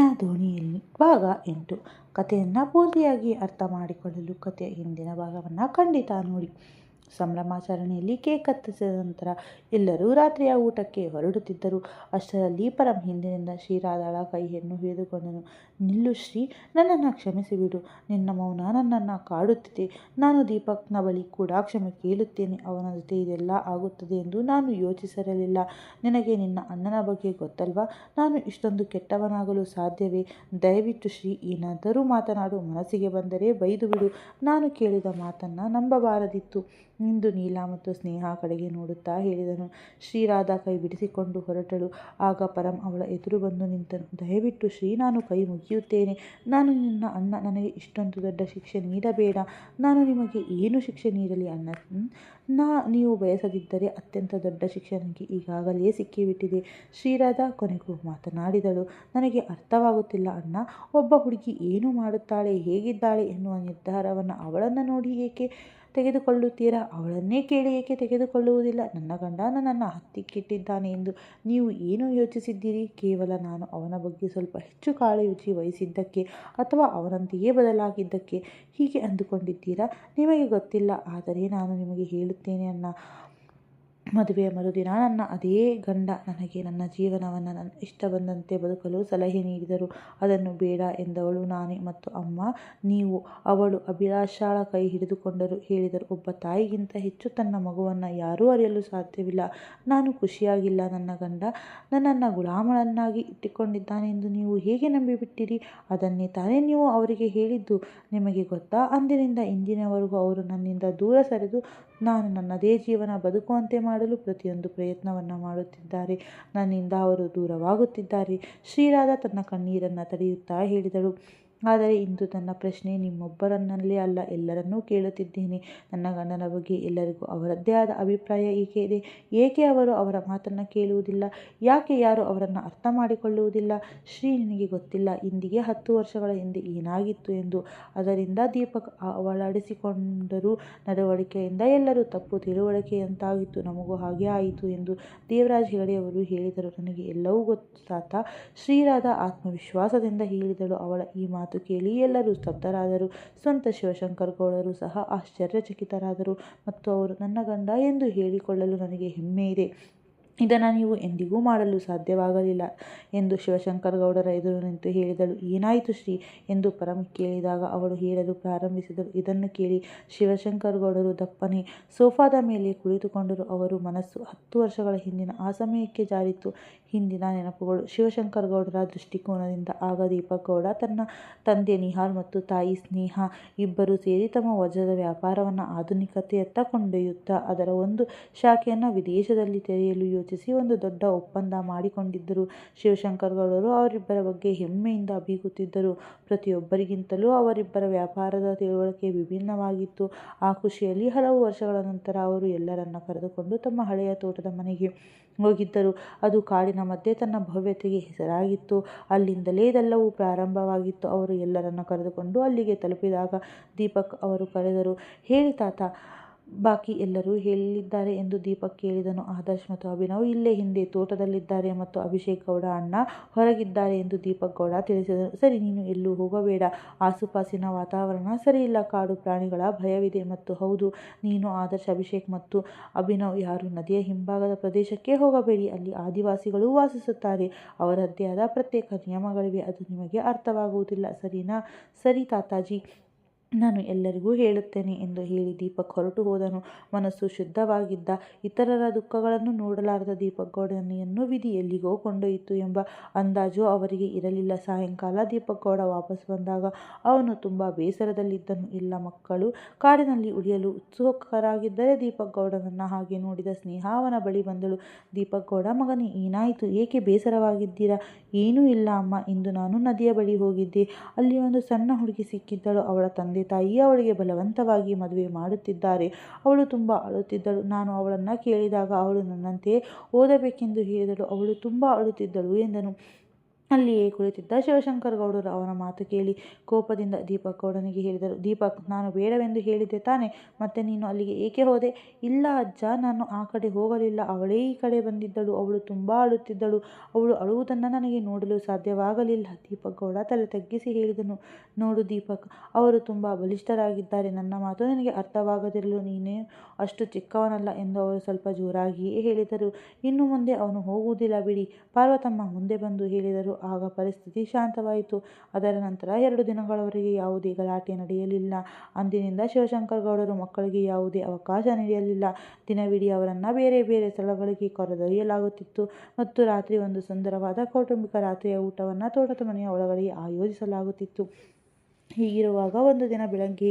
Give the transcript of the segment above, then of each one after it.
ಕನಸಿನ ದೋಣಿಯಲ್ಲಿ ಭಾಗ 8. ಕಥೆಯನ್ನು ಪೂರ್ತಿಯಾಗಿ ಅರ್ಥ ಮಾಡಿಕೊಳ್ಳಲು ಕಥೆಯ ಹಿಂದಿನ ಭಾಗವನ್ನು ಖಂಡಿತ ನೋಡಿ. ಸಂಭ್ರಮಾಚರಣೆಯಲ್ಲಿ ಕೇಕ್ ಕತ್ತರಿಸಿದ ನಂತರ ಎಲ್ಲರೂ ರಾತ್ರಿಯ ಊಟಕ್ಕೆ ಹೊರಡುತ್ತಿದ್ದರು. ಅಷ್ಟರಲ್ಲಿ ಪರಂ ಹಿಂದಿನಿಂದ ಶ್ರೀರಾಧಳ ಕೈಯನ್ನು ಹಿಡಿದುಕೊಂಡನು. ನಿಲ್ಲು ಶ್ರೀ, ನನ್ನನ್ನು ಕ್ಷಮಿಸಿಬಿಡು. ನಿನ್ನ ಮೌನ ನನ್ನನ್ನು ಕಾಡುತ್ತಿದೆ. ನಾನು ದೀಪಕ್ನ ಬಳಿ ಕೂಡ ಕ್ಷಮೆ ಕೇಳುತ್ತೇನೆ. ಅವನ ಜೊತೆ ಇದೆಲ್ಲ ಆಗುತ್ತದೆ ಎಂದು ನಾನು ಯೋಚಿಸಿರಲಿಲ್ಲ. ನಿನಗೆ ನಿನ್ನ ಅಣ್ಣನ ಬಗ್ಗೆ ಗೊತ್ತಲ್ವಾ? ನಾನು ಇಷ್ಟೊಂದು ಕೆಟ್ಟವನಾಗಲು ಸಾಧ್ಯವೇ? ದಯವಿಟ್ಟು ಶ್ರೀ, ಏನಾದರೂ ಮಾತನಾಡು. ಮನಸ್ಸಿಗೆ ಬಂದರೆ ಬೈದು ಬಿಡು. ನಾನು ಕೇಳಿದ ಮಾತನ್ನು ನಂಬಬಾರದಿತ್ತು ಎಂದು ನೀಲಾ ಮತ್ತು ಸ್ನೇಹ ಕಡೆಗೆ ನೋಡುತ್ತಾ ಹೇಳಿದನು. ಶ್ರೀರಾಧಾ ಕೈ ಬಿಡಿಸಿಕೊಂಡು ಹೊರಟಳು. ಆಗ ಪರಂ ಅವಳ ಎದುರು ಬಂದು ನಿಂತನು. ದಯವಿಟ್ಟು ಶ್ರೀ, ನಾನು ಕೈ ಮುಗಿಯುತ್ತೇನೆ. ನಾನು ನಿನ್ನ ಅಣ್ಣ. ನನಗೆ ಇಷ್ಟೊಂದು ದೊಡ್ಡ ಶಿಕ್ಷೆ ನೀಡಬೇಡ. ನಾನು ನಿಮಗೆ ಏನು ಶಿಕ್ಷೆ ನೀಡಲಿ ಅಣ್ಣ? ನೀವು ಬಯಸದಿದ್ದರೆ ಅತ್ಯಂತ ದೊಡ್ಡ ಶಿಕ್ಷೆ ನನಗೆ ಈಗಾಗಲೇ ಸಿಕ್ಕಿಬಿಟ್ಟಿದೆ. ಶ್ರೀರಾಧಾ ಕೊನೆಗೂ ಮಾತನಾಡಿದಳು. ನನಗೆ ಅರ್ಥವಾಗುತ್ತಿಲ್ಲ ಅಣ್ಣ. ಒಬ್ಬ ಹುಡುಗಿ ಏನು ಮಾಡುತ್ತಾಳೆ, ಹೇಗಿದ್ದಾಳೆ ಎನ್ನುವ ನಿರ್ಧಾರವನ್ನು ಅವಳನ್ನು ನೋಡಿ ಏಕೆ ತೆಗೆದುಕೊಳ್ಳುತ್ತೀರಾ? ಅವಳನ್ನೇ ಕೇಳಿ ಏಕೆ ತೆಗೆದುಕೊಳ್ಳುವುದಿಲ್ಲ? ನನ್ನ ಗಂಡ ನನ್ನನ್ನು ಹತ್ತಿಕ್ಕಿಟ್ಟಿದ್ದಾನೆ ಎಂದು ನೀವು ಏನು ಯೋಚಿಸಿದ್ದೀರಿ? ಕೇವಲ ನಾನು ಅವನ ಬಗ್ಗೆ ಸ್ವಲ್ಪ ಹೆಚ್ಚು ಕಾಳಜಿ ವಹಿಸಿದ್ದಕ್ಕೆ ಅಥವಾ ಅವನಂತೆಯೇ ಬದಲಾಗಿದ್ದಕ್ಕೆ ಹೀಗೆ ಅಂದುಕೊಂಡಿದ್ದೀರಾ? ನಿಮಗೆ ಗೊತ್ತಿಲ್ಲ. ಆದರೆ ನಾನು ನಿಮಗೆ ಹೇಳುತ್ತೇನೆ ಅಣ್ಣ, ಮದುವೆಯ ಮರುದಿನ ನನ್ನ ಅದೇ ಗಂಡ ನನಗೆ ನನ್ನ ಜೀವನವನ್ನು ನನ್ನ ಇಷ್ಟ ಬಂದಂತೆ ಬದುಕಲು ಸಲಹೆ ನೀಡಿದರು. ಅದನ್ನು ಬೇಡ ಎಂದವಳು ನಾನೇ ಮತ್ತು ಅಮ್ಮ ನೀವು. ಅವಳು ಅಭಿಲಾಷಳ ಕೈ ಹಿಡಿದುಕೊಂಡರು. ಹೇಳಿದರು, ಒಬ್ಬ ತಾಯಿಗಿಂತ ಹೆಚ್ಚು ತನ್ನ ಮಗುವನ್ನು ಯಾರೂ ಅರಿಯಲು ಸಾಧ್ಯವಿಲ್ಲ. ನಾನು ಖುಷಿಯಾಗಿಲ್ಲ. ನನ್ನ ಗಂಡ ನನ್ನನ್ನು ಗುಲಾಮಳನ್ನಾಗಿ ಇಟ್ಟುಕೊಂಡಿದ್ದಾನೆ ಎಂದು ನೀವು ಹೇಗೆ ನಂಬಿಬಿಟ್ಟಿರಿ? ಅದನ್ನೇ ತಾನೇ ನೀವು ಅವರಿಗೆ ಹೇಳಿದ್ದು. ನಿಮಗೆ ಗೊತ್ತಾ, ಅಂದಿನಿಂದ ಇಂದಿನವರೆಗೂ ಅವರು ನನ್ನಿಂದ ದೂರ ಸರಿದು ನಾನು ನನ್ನದೇ ಜೀವನ ಬದುಕುವಂತೆ ಮಾಡಲು ಪ್ರತಿಯೊಂದು ಪ್ರಯತ್ನವನ್ನು ಮಾಡುತ್ತಿದ್ದಾರೆ. ನನ್ನಿಂದ ಅವರು ದೂರವಾಗುತ್ತಿದ್ದಾರೆ. ಶ್ರೀರಾಧಾ ತನ್ನ ಕಣ್ಣೀರನ್ನು ತಡೆಯುತ್ತಾ ಹೇಳಿದಳು. ಆದರೆ ಇಂದು ನನ್ನ ಪ್ರಶ್ನೆ ನಿಮ್ಮೊಬ್ಬರನ್ನಲ್ಲೇ ಅಲ್ಲ, ಎಲ್ಲರನ್ನೂ ಕೇಳುತ್ತಿದ್ದೇನೆ. ನನ್ನ ಗಂಡನ ಬಗ್ಗೆ ಎಲ್ಲರಿಗೂ ಅವರದ್ದೇ ಆದ ಅಭಿಪ್ರಾಯ ಏಕೆ ಇದೆ? ಏಕೆ ಅವರು ಅವರ ಮಾತನ್ನು ಕೇಳುವುದಿಲ್ಲ? ಯಾಕೆ ಯಾರೂ ಅವರನ್ನು ಅರ್ಥ ಮಾಡಿಕೊಳ್ಳುವುದಿಲ್ಲ? ಶ್ರೀ, ನಿನಗೆ ಗೊತ್ತಿಲ್ಲ ಇಂದಿಗೆ 10 ವರ್ಷಗಳ ಹಿಂದೆ ಏನಾಗಿತ್ತು ಎಂದು. ಅದರಿಂದ ದೀಪಕ್ ಅವಳಡಿಸಿಕೊಂಡರೂ ನಡವಳಿಕೆಯಿಂದ ಎಲ್ಲರೂ ತಪ್ಪು ತಿಳುವಳಿಕೆಯಂತಾಗಿತ್ತು. ನಮಗೂ ಹಾಗೆ ಆಯಿತು ಎಂದು ದೇವರಾಜ್ ಹೆಗಡೆಯವರು ಹೇಳಿದರು. ನನಗೆ ಎಲ್ಲವೂ ಗೊತ್ತು ತಾತ. ಶ್ರೀರಾಧಾ ಆತ್ಮವಿಶ್ವಾಸದಿಂದ ಹೇಳಿದಳು. ಅವಳ ಈ ಮಾತು ಕೇಳಿ ಎಲ್ಲರೂ ಸ್ತಬ್ಧರಾದರು. ಸ್ವಂತ ಶಿವಶಂಕರ್ ಗೌಡರು ಸಹ ಆಶ್ಚರ್ಯಚಕಿತರಾದರು. ಮತ್ತು ಅವರು ನನ್ನ ಗಂಡ ಎಂದು ಹೇಳಿಕೊಳ್ಳಲು ನನಗೆ ಹೆಮ್ಮೆ ಇದೆ. ಇದನ್ನು ನೀವು ಎಂದಿಗೂ ಮಾಡಲು ಸಾಧ್ಯವಾಗಲಿಲ್ಲ ಎಂದು ಶಿವಶಂಕರ್ ಗೌಡರ ಎದುರು ನಿಂತು ಹೇಳಿದಳು. ಏನಾಯಿತು ಶ್ರೀ ಎಂದು ಪರಂ ಕೇಳಿದಾಗ ಅವಳು ಹೇಳಲು ಪ್ರಾರಂಭಿಸಿದಳು. ಇದನ್ನು ಕೇಳಿ ಶಿವಶಂಕರ್ ಗೌಡರು ದಪ್ಪನೆ ಸೋಫಾದ ಮೇಲೆ ಕುಳಿತುಕೊಂಡರು. ಅವರು ಮನಸ್ಸು 10 ವರ್ಷಗಳ ಹಿಂದಿನ ಆ ಸಮಯಕ್ಕೆ ಜಾರಿತು. ಹಿಂದಿನ ನೆನಪುಗಳು. ಶಿವಶಂಕರ್ ಗೌಡರ ದೃಷ್ಟಿಕೋನದಿಂದ ಆಗ ದೀಪಕ್ ಗೌಡ ತನ್ನ ತಂದೆ ನಿಹಾಲ್ ಮತ್ತು ತಾಯಿ ಸ್ನೇಹ ಇಬ್ಬರೂ ಸೇರಿ ತಮ್ಮ ವಜ್ರದ ವ್ಯಾಪಾರವನ್ನು ಆಧುನಿಕತೆಯತ್ತ ಕೊಂಡೊಯ್ಯುತ್ತಾ ಅದರ ಒಂದು ಶಾಖೆಯನ್ನು ವಿದೇಶದಲ್ಲಿ ತೆರೆಯಲು ಯೋಚಿಸಿ ಒಂದು ದೊಡ್ಡ ಒಪ್ಪಂದ ಮಾಡಿಕೊಂಡಿದ್ದರು. ಶಿವಶಂಕರ್ ಗೌಡರು ಅವರಿಬ್ಬರ ಬಗ್ಗೆ ಹೆಮ್ಮೆಯಿಂದ ಬೀಗುತ್ತಿದ್ದರು. ಪ್ರತಿಯೊಬ್ಬರಿಗಿಂತಲೂ ಅವರಿಬ್ಬರ ವ್ಯಾಪಾರದ ತಿಳುವಳಿಕೆ ವಿಭಿನ್ನವಾಗಿತ್ತು. ಆ ಖುಷಿಯಲ್ಲಿ ಹಲವು ವರ್ಷಗಳ ನಂತರ ಅವರು ಎಲ್ಲರನ್ನ ಕರೆದುಕೊಂಡು ತಮ್ಮ ಹಳೆಯ ತೋಟದ ಮನೆಗೆ ಹೋಗಿದ್ದರು. ಅದು ಕಾಡಿನ ಮಧ್ಯೆ ತನ್ನ ಭವ್ಯತೆಗೆ ಹೆಸರಾಗಿತ್ತು. ಅಲ್ಲಿಂದಲೇ ಇದೆಲ್ಲವೂ ಪ್ರಾರಂಭವಾಗಿತ್ತು. ಅವರು ಎಲ್ಲರನ್ನ ಕರೆದುಕೊಂಡು ಅಲ್ಲಿಗೆ ತಲುಪಿದಾಗ ದೀಪಕ್ ಅವರು ಕರೆದರು. ಹೇಳಿ ತಾತ, ಬಾಕಿ ಎಲ್ಲರೂ ಎಲ್ಲಿದ್ದಾರೆ ಎಂದು ದೀಪಕ್ ಕೇಳಿದನು. ಆದರ್ಶ್ ಮತ್ತು ಅಭಿನವ್ ಇಲ್ಲೇ ಹಿಂದೆ ತೋಟದಲ್ಲಿದ್ದಾರೆ ಮತ್ತು ಅಭಿಷೇಕ್ ಗೌಡ ಅಣ್ಣ ಹೊರಗಿದ್ದಾರೆ ಎಂದು ದೀಪಕ್ ಗೌಡ ತಿಳಿಸಿದನು. ಸರಿ, ನೀನು ಎಲ್ಲೂ ಹೋಗಬೇಡ. ಆಸುಪಾಸಿನ ವಾತಾವರಣ ಸರಿಯಿಲ್ಲ. ಕಾಡು ಪ್ರಾಣಿಗಳ ಭಯವಿದೆ. ಮತ್ತು ಹೌದು, ನೀನು, ಆದರ್ಶ್, ಅಭಿಷೇಕ್ ಮತ್ತು ಅಭಿನವ್ ಯಾರೂ ನದಿಯ ಹಿಂಭಾಗದ ಪ್ರದೇಶಕ್ಕೆ ಹೋಗಬೇಡಿ. ಅಲ್ಲಿ ಆದಿವಾಸಿಗಳು ವಾಸಿಸುತ್ತಾರೆ. ಅವರದ್ದೇ ಆದ ಪ್ರತ್ಯೇಕ ನಿಯಮಗಳಿವೆ. ಅದು ನಿಮಗೆ ಅರ್ಥವಾಗುವುದಿಲ್ಲ. ಸರಿನಾ? ಸರಿ ತಾತಾಜಿ, ನಾನು ಎಲ್ಲರಿಗೂ ಹೇಳುತ್ತೇನೆ ಎಂದು ಹೇಳಿ ದೀಪಕ್ ಹೊರಟು ಹೋದನು. ಮನಸ್ಸು ಶುದ್ಧವಾಗಿದ್ದ ಇತರರ ದುಃಖಗಳನ್ನು ನೋಡಲಾರದ ದೀಪಕ್ ಗೌಡನನ್ನು ವಿಧಿ ಎಲ್ಲಿಗೋ ಕೊಂಡೊಯ್ಯಿತು ಎಂಬ ಅಂದಾಜು ಅವರಿಗೆ ಇರಲಿಲ್ಲ. ಸಾಯಂಕಾಲ ದೀಪಕ್ ಗೌಡ ವಾಪಸ್ ಬಂದಾಗ ಅವನು ತುಂಬ ಬೇಸರದಲ್ಲಿದ್ದನು. ಎಲ್ಲ ಮಕ್ಕಳು ಕಾಡಿನಲ್ಲಿ ಉಳಿಯಲು ಉತ್ಸುಕರಾಗಿದ್ದರೆ ದೀಪಕ್ ಗೌಡನನ್ನ ಹಾಗೆ ನೋಡಿದ ಸ್ನೇಹ ಅವನ ಬಳಿ ಬಂದಳು. ದೀಪಕ್ ಗೌಡ, ಮಗನೇ, ಏನಾಯಿತು? ಏಕೆ ಬೇಸರವಾಗಿದ್ದೀರಾ? ಏನೂ ಇಲ್ಲ ಅಮ್ಮ. ಇಂದು ನಾನು ನದಿಯ ಬಳಿ ಹೋಗಿದ್ದೆ. ಅಲ್ಲಿ ಒಂದು ಸಣ್ಣ ಹುಡುಗಿ ಸಿಕ್ಕಿದ್ದಳು. ಅವಳ ತಂದೆ ತಾಯಿ ಅವಳಿಗೆ ಬಲವಂತವಾಗಿ ಮದುವೆ ಮಾಡುತ್ತಿದ್ದಾರೆ. ಅವಳು ತುಂಬ ಅಳುತ್ತಿದ್ದಳು. ನಾನು ಅವಳನ್ನು ಕೇಳಿದಾಗ ಅವಳು ನನ್ನಂತೆಯೇ ಓದಬೇಕೆಂದು ಹೇಳಿದಳು. ಅವಳು ತುಂಬ ಅಳುತ್ತಿದ್ದಳು ಎಂದನು. ಅಲ್ಲಿಯೇ ಕುಳಿತಿದ್ದ ಶಿವಶಂಕರ ಗೌಡರು ಅವನ ಮಾತು ಕೇಳಿ ಕೋಪದಿಂದ ದೀಪಕ್ ಗೌಡನಿಗೆ ಹೇಳಿದರು. ದೀಪಕ್, ನಾನು ಬೇಡವೆಂದು ಹೇಳಿದ್ದೆ ತಾನೆ, ಮತ್ತೆ ನೀನು ಅಲ್ಲಿಗೆ ಏಕೆ ಹೋದೆ? ಇಲ್ಲ ಅಜ್ಜ, ನಾನು ಆ ಕಡೆ ಹೋಗಲಿಲ್ಲ. ಅವಳೇ ಈ ಕಡೆ ಬಂದಿದ್ದಳು. ಅವಳು ತುಂಬ ಅಳುತ್ತಿದ್ದಳು. ಅವಳು ಅಳುವುದನ್ನು ನನಗೆ ನೋಡಲು ಸಾಧ್ಯವಾಗಲಿಲ್ಲ. ದೀಪಕ್ ಗೌಡ ತಲೆ ತಗ್ಗಿಸಿ ಹೇಳಿದನು. ನೋಡು ದೀಪಕ್, ಅವರು ತುಂಬ ಬಲಿಷ್ಠರಾಗಿದ್ದಾರೆ. ನನ್ನ ಮಾತು ನಿನಗೆ ಅರ್ಥವಾಗದಿರಲು ನೀನು ಅಷ್ಟು ಚಿಕ್ಕವನಲ್ಲ ಎಂದು ಅವರು ಸ್ವಲ್ಪ ಜೋರಾಗಿಯೇ ಹೇಳಿದರು. ಇನ್ನು ಮುಂದೆ ಅವನು ಹೋಗುವುದಿಲ್ಲ ಬಿಡಿ, ಪಾರ್ವತಮ್ಮ ಮುಂದೆ ಬಂದು ಹೇಳಿದರು. ಆಗ ಪರಿಸ್ಥಿತಿ ಶಾಂತವಾಯಿತು. ಅದರ ನಂತರ 2 ದಿನಗಳವರೆಗೆ ಯಾವುದೇ ಗಲಾಟೆ ನಡೆಯಲಿಲ್ಲ. ಅಂದಿನಿಂದ ಶಿವಶಂಕರ ಗೌಡರು ಮಕ್ಕಳಿಗೆ ಯಾವುದೇ ಅವಕಾಶ ನೀಡಲಿಲ್ಲ. ದಿನವಿಡೀ ಅವರನ್ನು ಬೇರೆ ಬೇರೆ ಸ್ಥಳಗಳಿಗೆ ಕರೆದೊಯ್ಯಲಾಗುತ್ತಿತ್ತು ಮತ್ತು ರಾತ್ರಿ ಒಂದು ಸುಂದರವಾದ ಕೌಟುಂಬಿಕ ರಾತ್ರಿಯ ಊಟವನ್ನು ತೋಟದ ಮನೆಯ ಒಳಗಡೆಯೇ ಆಯೋಜಿಸಲಾಗುತ್ತಿತ್ತು. ಹೀಗಿರುವಾಗ ಒಂದು ದಿನ ಬೆಳಗ್ಗೆ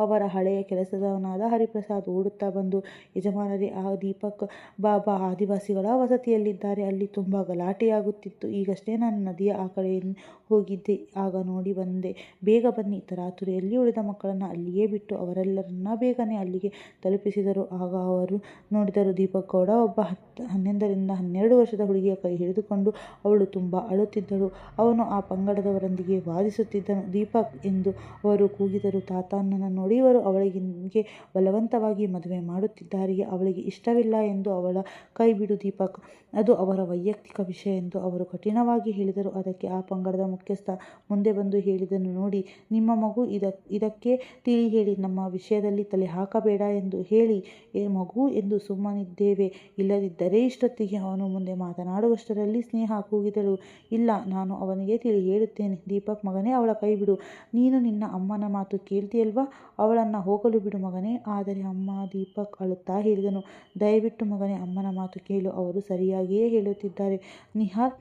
ಅವರ ಹಳೆಯ ಕೆಲಸದವನಾದ ಹರಿಪ್ರಸಾದ್ ಓಡುತ್ತಾ ಬಂದು, ಯಜಮಾನರೇ, ಆ ದೀಪಕ್ ಬಾಬಾ ಆದಿವಾಸಿಗಳ ವಸತಿಯಲ್ಲಿದ್ದಾರೆ. ಅಲ್ಲಿ ತುಂಬ ಗಲಾಟೆಯಾಗುತ್ತಿತ್ತು. ಈಗಷ್ಟೇ ನಾನು ನದಿಯ ಆ ಕಡೆ ಹೋಗಿದ್ದೆ. ಆಗ ನೋಡಿ ಬಂದೆ. ಬೇಗ ಬನ್ನಿ. ತರಾತುರಿಯಲ್ಲಿ ಉಳಿದ ಮಕ್ಕಳನ್ನು ಅಲ್ಲಿಯೇ ಬಿಟ್ಟು ಅವರೆಲ್ಲರನ್ನ ಬೇಗನೆ ಅಲ್ಲಿಗೆ ತಲುಪಿಸಿದರು. ಆಗ ಅವರು ನೋಡಿದರು, ದೀಪಕ್ ಗೌಡ ಒಬ್ಬ 11 ರಿಂದ 12 ವರ್ಷದ ಹುಡುಗಿಯ ಕೈ ಹಿಡಿದುಕೊಂಡು ಅವಳು ತುಂಬ ಅಳುತ್ತಿದ್ದಳು. ಅವನು ಆ ಪಂಗಡದವರೊಂದಿಗೆ ವಾದಿಸುತ್ತಿದ್ದನು. ದೀಪಕ್ ಎಂದು ಅವರು ಕೂಗಿದರು. ತಾತನನ್ನು ನೋಡಿ, ಇವರು ಅವಳಿಗೆ ಬಲವಂತವಾಗಿ ಮದುವೆ ಮಾಡುತ್ತಿದ್ದಾರೆಯೇ? ಅವಳಿಗೆ ಇಷ್ಟವಿಲ್ಲ ಎಂದು ಅವಳ ಕೈ ಬಿಡು ದೀಪಕ್. ಅದು ಅವರ ವೈಯಕ್ತಿಕ ವಿಷಯ ಎಂದು ಅವರು ಕಠಿಣವಾಗಿ ಹೇಳಿದರು. ಅದಕ್ಕೆ ಆ ಪಂಗಡದ ಮುಖ್ಯಸ್ಥ ಮುಂದೆ ಬಂದು ಹೇಳಿದನು, ನೋಡಿ, ನಿಮ್ಮ ಮಗು ಇದಕ್ಕೆ ತಿಳಿ ಹೇಳಿ. ನಮ್ಮ ವಿಷಯದಲ್ಲಿ ತಲೆ ಹಾಕಬೇಡ ಎಂದು ಹೇಳಿ ಮಗು ಎಂದು ಸುಮ್ಮನಿದ್ದೇವೆ. ಇಲ್ಲದಿದ್ದರೆ ಇಷ್ಟೊತ್ತಿಗೆ ಅವನು ಮುಂದೆ ಮಾತನಾಡುವಷ್ಟರಲ್ಲಿ ಸ್ನೇಹ ಕೂಗಿದಳು, ಇಲ್ಲ, ನಾನು ಅವನಿಗೆ ತಿಳಿ ಹೇಳುತ್ತೇನೆ. ದೀಪಕ್ ಮಗನೇ, ಅವಳ ಕೈ ಬಿಡು. ನೀನು ನಿನ್ನ ಅಮ್ಮನ ಮಾತು ಕೇಳ್ತೀಯಲ್ವಾ? ಅವಳನ್ನು ಹೋಗಲು ಬಿಡು ಮಗನೇ. ಆದರೆ ಅಮ್ಮ, ದೀಪಕ್ ಅಳುತ್ತಾ ಹೇಳಿದನು. ದಯವಿಟ್ಟು ಮಗನೇ, ಅಮ್ಮನ ಮಾತು ಕೇಳು. ಅವರು ಸರಿಯಾಗಿಯೇ ಹೇಳುತ್ತಿದ್ದಾರೆ. ನಿಹಾಲ್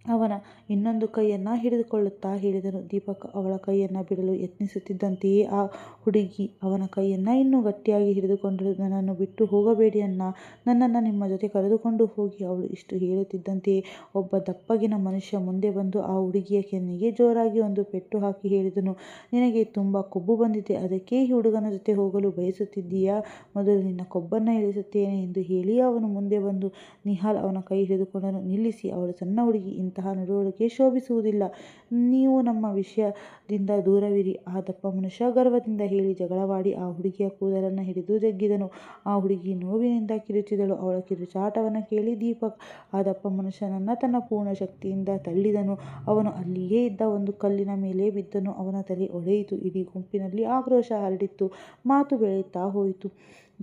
ಅವನ ಇನ್ನೊಂದು ಕೈಯನ್ನು ಹಿಡಿದುಕೊಳ್ಳುತ್ತಾ ಹೇಳಿದನು. ದೀಪಕ್ ಅವಳ ಕೈಯನ್ನು ಬಿಡಲು ಯತ್ನಿಸುತ್ತಿದ್ದಂತೆಯೇ ಆ ಹುಡುಗಿ ಅವನ ಕೈಯನ್ನು ಇನ್ನೂ ಗಟ್ಟಿಯಾಗಿ ಹಿಡಿದುಕೊಂಡಳು. ನನ್ನನ್ನು ಬಿಟ್ಟು ಹೋಗಬೇಡಿ ಅಣ್ಣ, ನನ್ನನ್ನು ನಿಮ್ಮ ಜೊತೆ ಕರೆದುಕೊಂಡು ಹೋಗಿ. ಅವಳು ಇಷ್ಟು ಹೇಳುತ್ತಿದ್ದಂತೆಯೇ ಒಬ್ಬ ದಪ್ಪಗಿನ ಮನುಷ್ಯ ಮುಂದೆ ಬಂದು ಆ ಹುಡುಗಿಯ ಕೆನ್ನೆಗೆ ಜೋರಾಗಿ ಒಂದು ಪೆಟ್ಟು ಹಾಕಿ ಹೇಳಿದನು, ನಿನಗೆ ತುಂಬ ಕೊಬ್ಬು ಬಂದಿದೆ, ಅದಕ್ಕೆ ಈ ಹುಡುಗನ ಜೊತೆ ಹೋಗಲು ಬಯಸುತ್ತಿದ್ದೀಯಾ? ಮೊದಲು ನಿನ್ನ ಕೊಬ್ಬನ್ನು ಇಳಿಸುತ್ತೇನೆ ಎಂದು ಹೇಳಿ ಅವನು ಮುಂದೆ ಬಂದು ನಿಹಾಲ್ ಅವನ ಕೈ ಹಿಡಿದುಕೊಂಡನು. ನಿಲ್ಲಿಸಿ, ಅವಳು ಸಣ್ಣ ಹುಡುಗಿ, ಇಂತಹ ನಡವಳಿಕೆ ಶೋಭಿಸುವುದಿಲ್ಲ. ನೀವು ನಮ್ಮ ವಿಷಯದಿಂದ ದೂರವಿರಿ. ಆ ದಪ್ಪ ಮನುಷ್ಯ ಗರ್ವದಿಂದ ಹೇಳಿ ಜಗಳವಾಡಿ ಆ ಹುಡುಗಿಯ ಕೂದಲನ್ನು ಹಿಡಿದು ಜಗ್ಗಿದನು. ಆ ಹುಡುಗಿ ನೋವಿನಿಂದ ಕಿರುಚಿದಳು. ಅವಳ ಕಿರುಚಾಟವನ್ನು ಕೇಳಿ ದೀಪಕ್ ಆ ದಪ್ಪ ಮನುಷ್ಯನನ್ನು ತನ್ನ ಪೂರ್ಣ ಶಕ್ತಿಯಿಂದ ತಳ್ಳಿದನು. ಅವನು ಅಲ್ಲಿಯೇ ಇದ್ದ ಒಂದು ಕಲ್ಲಿನ ಮೇಲೆ ಬಿದ್ದನು. ಅವನ ತಲೆ ಒಡೆಯಿತು. ಇಡೀ ಗುಂಪಿನಲ್ಲಿ ಆಕ್ರೋಶ ಹರಡಿತ್ತು. ಮಾತು ಬೆಳೆಯುತ್ತಾ ಹೋಯಿತು.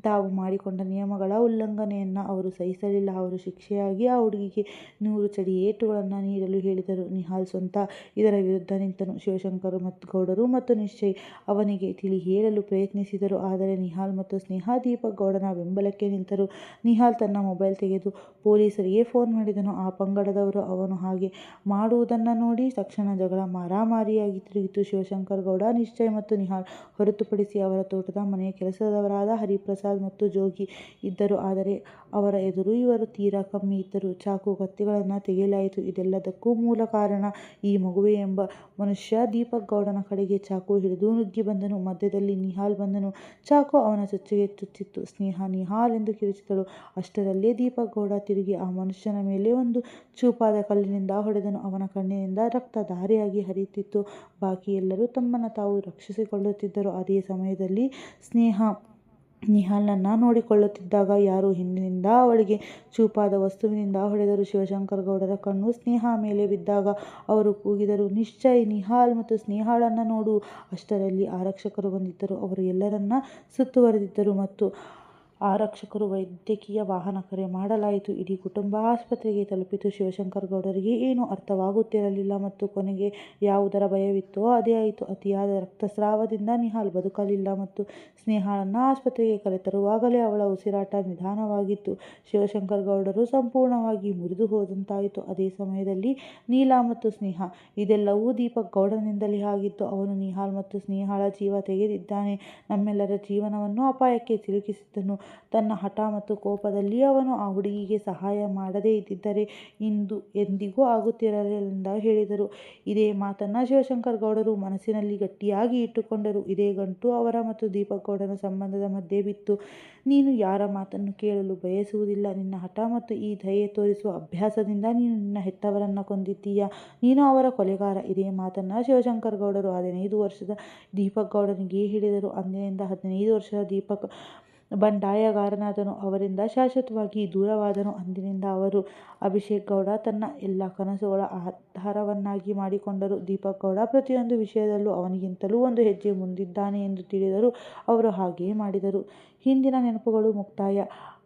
ತಾವು ಮಾಡಿಕೊಂಡ ನಿಯಮಗಳ ಉಲ್ಲಂಘನೆಯನ್ನು ಅವರು ಸಹಿಸಲಿಲ್ಲ. ಅವರು ಶಿಕ್ಷೆಯಾಗಿ ಆ ಹುಡುಗಿಗೆ 100 ಚಡಿ ಏಟುಗಳನ್ನು ನೀಡಲು ಹೇಳಿದರು. ನಿಹಾಲ್ ಸ್ವತಃ ಇದರ ವಿರುದ್ಧ ನಿಂತನು. ಶಿವಶಂಕರ್ ಗೌಡರು ಮತ್ತು ನಿಶ್ಚಯ್ ಅವನಿಗೆ ತಿಳಿ ಹೇಳಲು ಪ್ರಯತ್ನಿಸಿದರು. ಆದರೆ ನಿಹಾಲ್ ಮತ್ತು ಸ್ನೇಹ ದೀಪಕ್ ಗೌಡನ ಬೆಂಬಲಕ್ಕೆ ನಿಂತರು. ನಿಹಾಲ್ ತನ್ನ ಮೊಬೈಲ್ ತೆಗೆದು ಪೊಲೀಸರಿಗೆ ಫೋನ್ ಮಾಡಿದನು. ಆ ಪಂಗಡದವರು ಅವನು ಹಾಗೆ ಮಾಡುವುದನ್ನು ನೋಡಿ ತಕ್ಷಣ ಜಗಳ ಮಾರಾಮಾರಿಯಾಗಿ ತಿರುಗಿತು. ಶಿವಶಂಕರ್ ಗೌಡ, ನಿಶ್ಚಯ್ ಮತ್ತು ನಿಹಾಲ್ ಹೊರತುಪಡಿಸಿ ಅವರ ತೋಟದ ಮನೆಯ ಕೆಲಸದವರಾದ ಹರಿಪ್ರಸಾದ್ ಮತ್ತು ಜೋಗಿ ಇದ್ದರು. ಆದರೆ ಅವರ ಎದುರು ಇವರು ತೀರಾ ಕಮ್ಮಿ ಇದ್ದರು. ಚಾಕು, ಕತ್ತಿಗಳನ್ನು ತೆಗೆಯಲಾಯಿತು. ಇದೆಲ್ಲದಕ್ಕೂ ಮೂಲ ಕಾರಣ ಈ ಮಗುವೆ ಎಂಬ ಮನುಷ್ಯ ದೀಪಕ್ ಗೌಡನ ಕಡೆಗೆ ಚಾಕು ಹಿಡಿದು ನುಗ್ಗಿ ಬಂದನು. ಮಧ್ಯದಲ್ಲಿ ನಿಹಾಲ್ ಬಂದನು. ಚಾಕು ಅವನ ಚೊಚ್ಚಲಿಗೆ ಚುಚ್ಚಿತು. ಸ್ನೇಹ ನಿಹಾಲ್ ಎಂದು ಕಿರುಚಿದಳು. ಅಷ್ಟರಲ್ಲೇ ದೀಪಕ್ ಗೌಡ ತಿರುಗಿ ಆ ಮನುಷ್ಯನ ಮೇಲೆ ಒಂದು ಚೂಪಾದ ಕಲ್ಲಿನಿಂದ ಹೊಡೆದನು. ಅವನ ಕಣ್ಣಿನಿಂದ ರಕ್ತ ಧಾರೆಯಾಗಿ ಹರಿಯುತ್ತಿತ್ತು. ಬಾಕಿ ಎಲ್ಲರೂ ತಮ್ಮನ್ನು ತಾವು ರಕ್ಷಿಸಿಕೊಳ್ಳುತ್ತಿದ್ದರು. ಅದೇ ಸಮಯದಲ್ಲಿ ಸ್ನೇಹ ನಿಹಾಲ್ನನ್ನು ನೋಡಿಕೊಳ್ಳುತ್ತಿದ್ದಾಗ ಯಾರೋ ಹಿಂದಿನಿಂದ ಅವಳಿಗೆ ಚೂಪಾದ ವಸ್ತುವಿನಿಂದ ಹೊಡೆದರು. ಶಿವಶಂಕರ್ ಗೌಡರ ಕಣ್ಣು ಸ್ನೇಹ ಮೇಲೆ ಬಿದ್ದಾಗ ಅವರು ಕೂಗಿದರು, ನಿಶ್ಚಯ್, ನಿಹಾಲ್ ಮತ್ತು ಸ್ನೇಹಳನ್ನು ನೋಡು. ಅಷ್ಟರಲ್ಲಿ ಆರಕ್ಷಕರು ಬಂದಿದ್ದರು. ಅವರು ಎಲ್ಲರನ್ನ ಸುತ್ತುವರೆದಿದ್ದರು ಮತ್ತು ಆರಕ್ಷಕರು ವೈದ್ಯಕೀಯ ವಾಹನ ಕರೆ ಮಾಡಲಾಯಿತು. ಇಡೀ ಕುಟುಂಬ ಆಸ್ಪತ್ರೆಗೆ ತಲುಪಿತು. ಶಿವಶಂಕರ್ ಗೌಡರಿಗೆ ಏನೂ ಅರ್ಥವಾಗುತ್ತಿರಲಿಲ್ಲ ಮತ್ತು ಕೊನೆಗೆ ಯಾವುದರ ಭಯವಿತ್ತೋ ಅದೇ ಆಯಿತು. ಅತಿಯಾದ ರಕ್ತಸ್ರಾವದಿಂದ ನಿಹಾಲ್ ಬದುಕಲಿಲ್ಲ ಮತ್ತು ಸ್ನೇಹಳನ್ನು ಆಸ್ಪತ್ರೆಗೆ ಕರೆತರುವಾಗಲೇ ಅವಳ ಉಸಿರಾಟ ನಿಧಾನವಾಗಿತ್ತು. ಶಿವಶಂಕರ್ ಗೌಡರು ಸಂಪೂರ್ಣವಾಗಿ ಮುರಿದು ಹೋದಂತಾಯಿತು. ಅದೇ ಸಮಯದಲ್ಲಿ ನೀಲಾ ಮತ್ತು ಸ್ನೇಹ, ಇದೆಲ್ಲವೂ ದೀಪಕ್ ಗೌಡನಿಂದಲೇ ಆಗಿದ್ದು. ಅವನು ನಿಹಾಲ್ ಮತ್ತು ಸ್ನೇಹಳ ಜೀವ ತೆಗೆದಿದ್ದಾನೆ. ನಮ್ಮೆಲ್ಲರ ಜೀವನವನ್ನು ಅಪಾಯಕ್ಕೆ ಸಿಲುಕಿಸಿದ್ದನು. ತನ್ನ ಹಠ ಮತ್ತು ಕೋಪದಲ್ಲಿ ಅವನು ಆ ಹುಡುಗಿಗೆ ಸಹಾಯ ಮಾಡದೇ ಇದ್ದಿದ್ದರೆ ಇಂದು ಎಂದಿಗೂ ಆಗುತ್ತಿರಲಿಲ್ಲ ಹೇಳಿದರು. ಇದೇ ಮಾತನ್ನ ಶಿವಶಂಕರ ಗೌಡರು ಮನಸ್ಸಿನಲ್ಲಿ ಗಟ್ಟಿಯಾಗಿ ಇಟ್ಟುಕೊಂಡರು. ಇದೇ ಗಂಟು ಅವರ ಮತ್ತು ದೀಪಕ್ ಗೌಡನ ಸಂಬಂಧದ ಮಧ್ಯೆ ಬಿತ್ತು. ನೀನು ಯಾರ ಮಾತನ್ನು ಕೇಳಲು ಬಯಸುವುದಿಲ್ಲ. ನಿನ್ನ ಹಠ ಮತ್ತು ಈ ದಯೆ ತೋರಿಸುವ ಅಭ್ಯಾಸದಿಂದ ನೀನು ನಿನ್ನ ಹೆತ್ತವರನ್ನ ಕೊಂದಿದ್ದೀಯ. ನೀನು ಅವರ ಕೊಲೆಗಾರ. ಇದೇ ಮಾತನ್ನ ಶಿವಶಂಕರ ಗೌಡರು 15 ವರ್ಷದ ದೀಪಕ್ ಗೌಡನಿಗೆ ಹೇಳಿದರು. ಅಂದಿನಿಂದ 15 ವರ್ಷದ ದೀಪಕ್ ಬಂಡಾಯಗಾರನಾದನು. ಅವರಿಂದ ಶಾಶ್ವತವಾಗಿ ದೂರವಾದನು. ಅಂದಿನಿಂದ ಅವರು ಅಭಿಷೇಕ್ ಗೌಡ ತನ್ನ ಎಲ್ಲ ಕನಸುಗಳ ಆಧಾರವನ್ನಾಗಿ ಮಾಡಿಕೊಂಡರು. ದೀಪಕ್ ಗೌಡ ಪ್ರತಿಯೊಂದು ವಿಷಯದಲ್ಲೂ ಅವನಿಗಿಂತಲೂ ಒಂದು ಹೆಜ್ಜೆ ಮುಂದಿದ್ದಾನೆ ಎಂದು ತಿಳಿದರೂ ಅವರು ಹಾಗೆಯೇ ಮಾಡಿದರು. ಹಿಂದಿನ ನೆನಪುಗಳು ಮುಕ್ತಾಯ,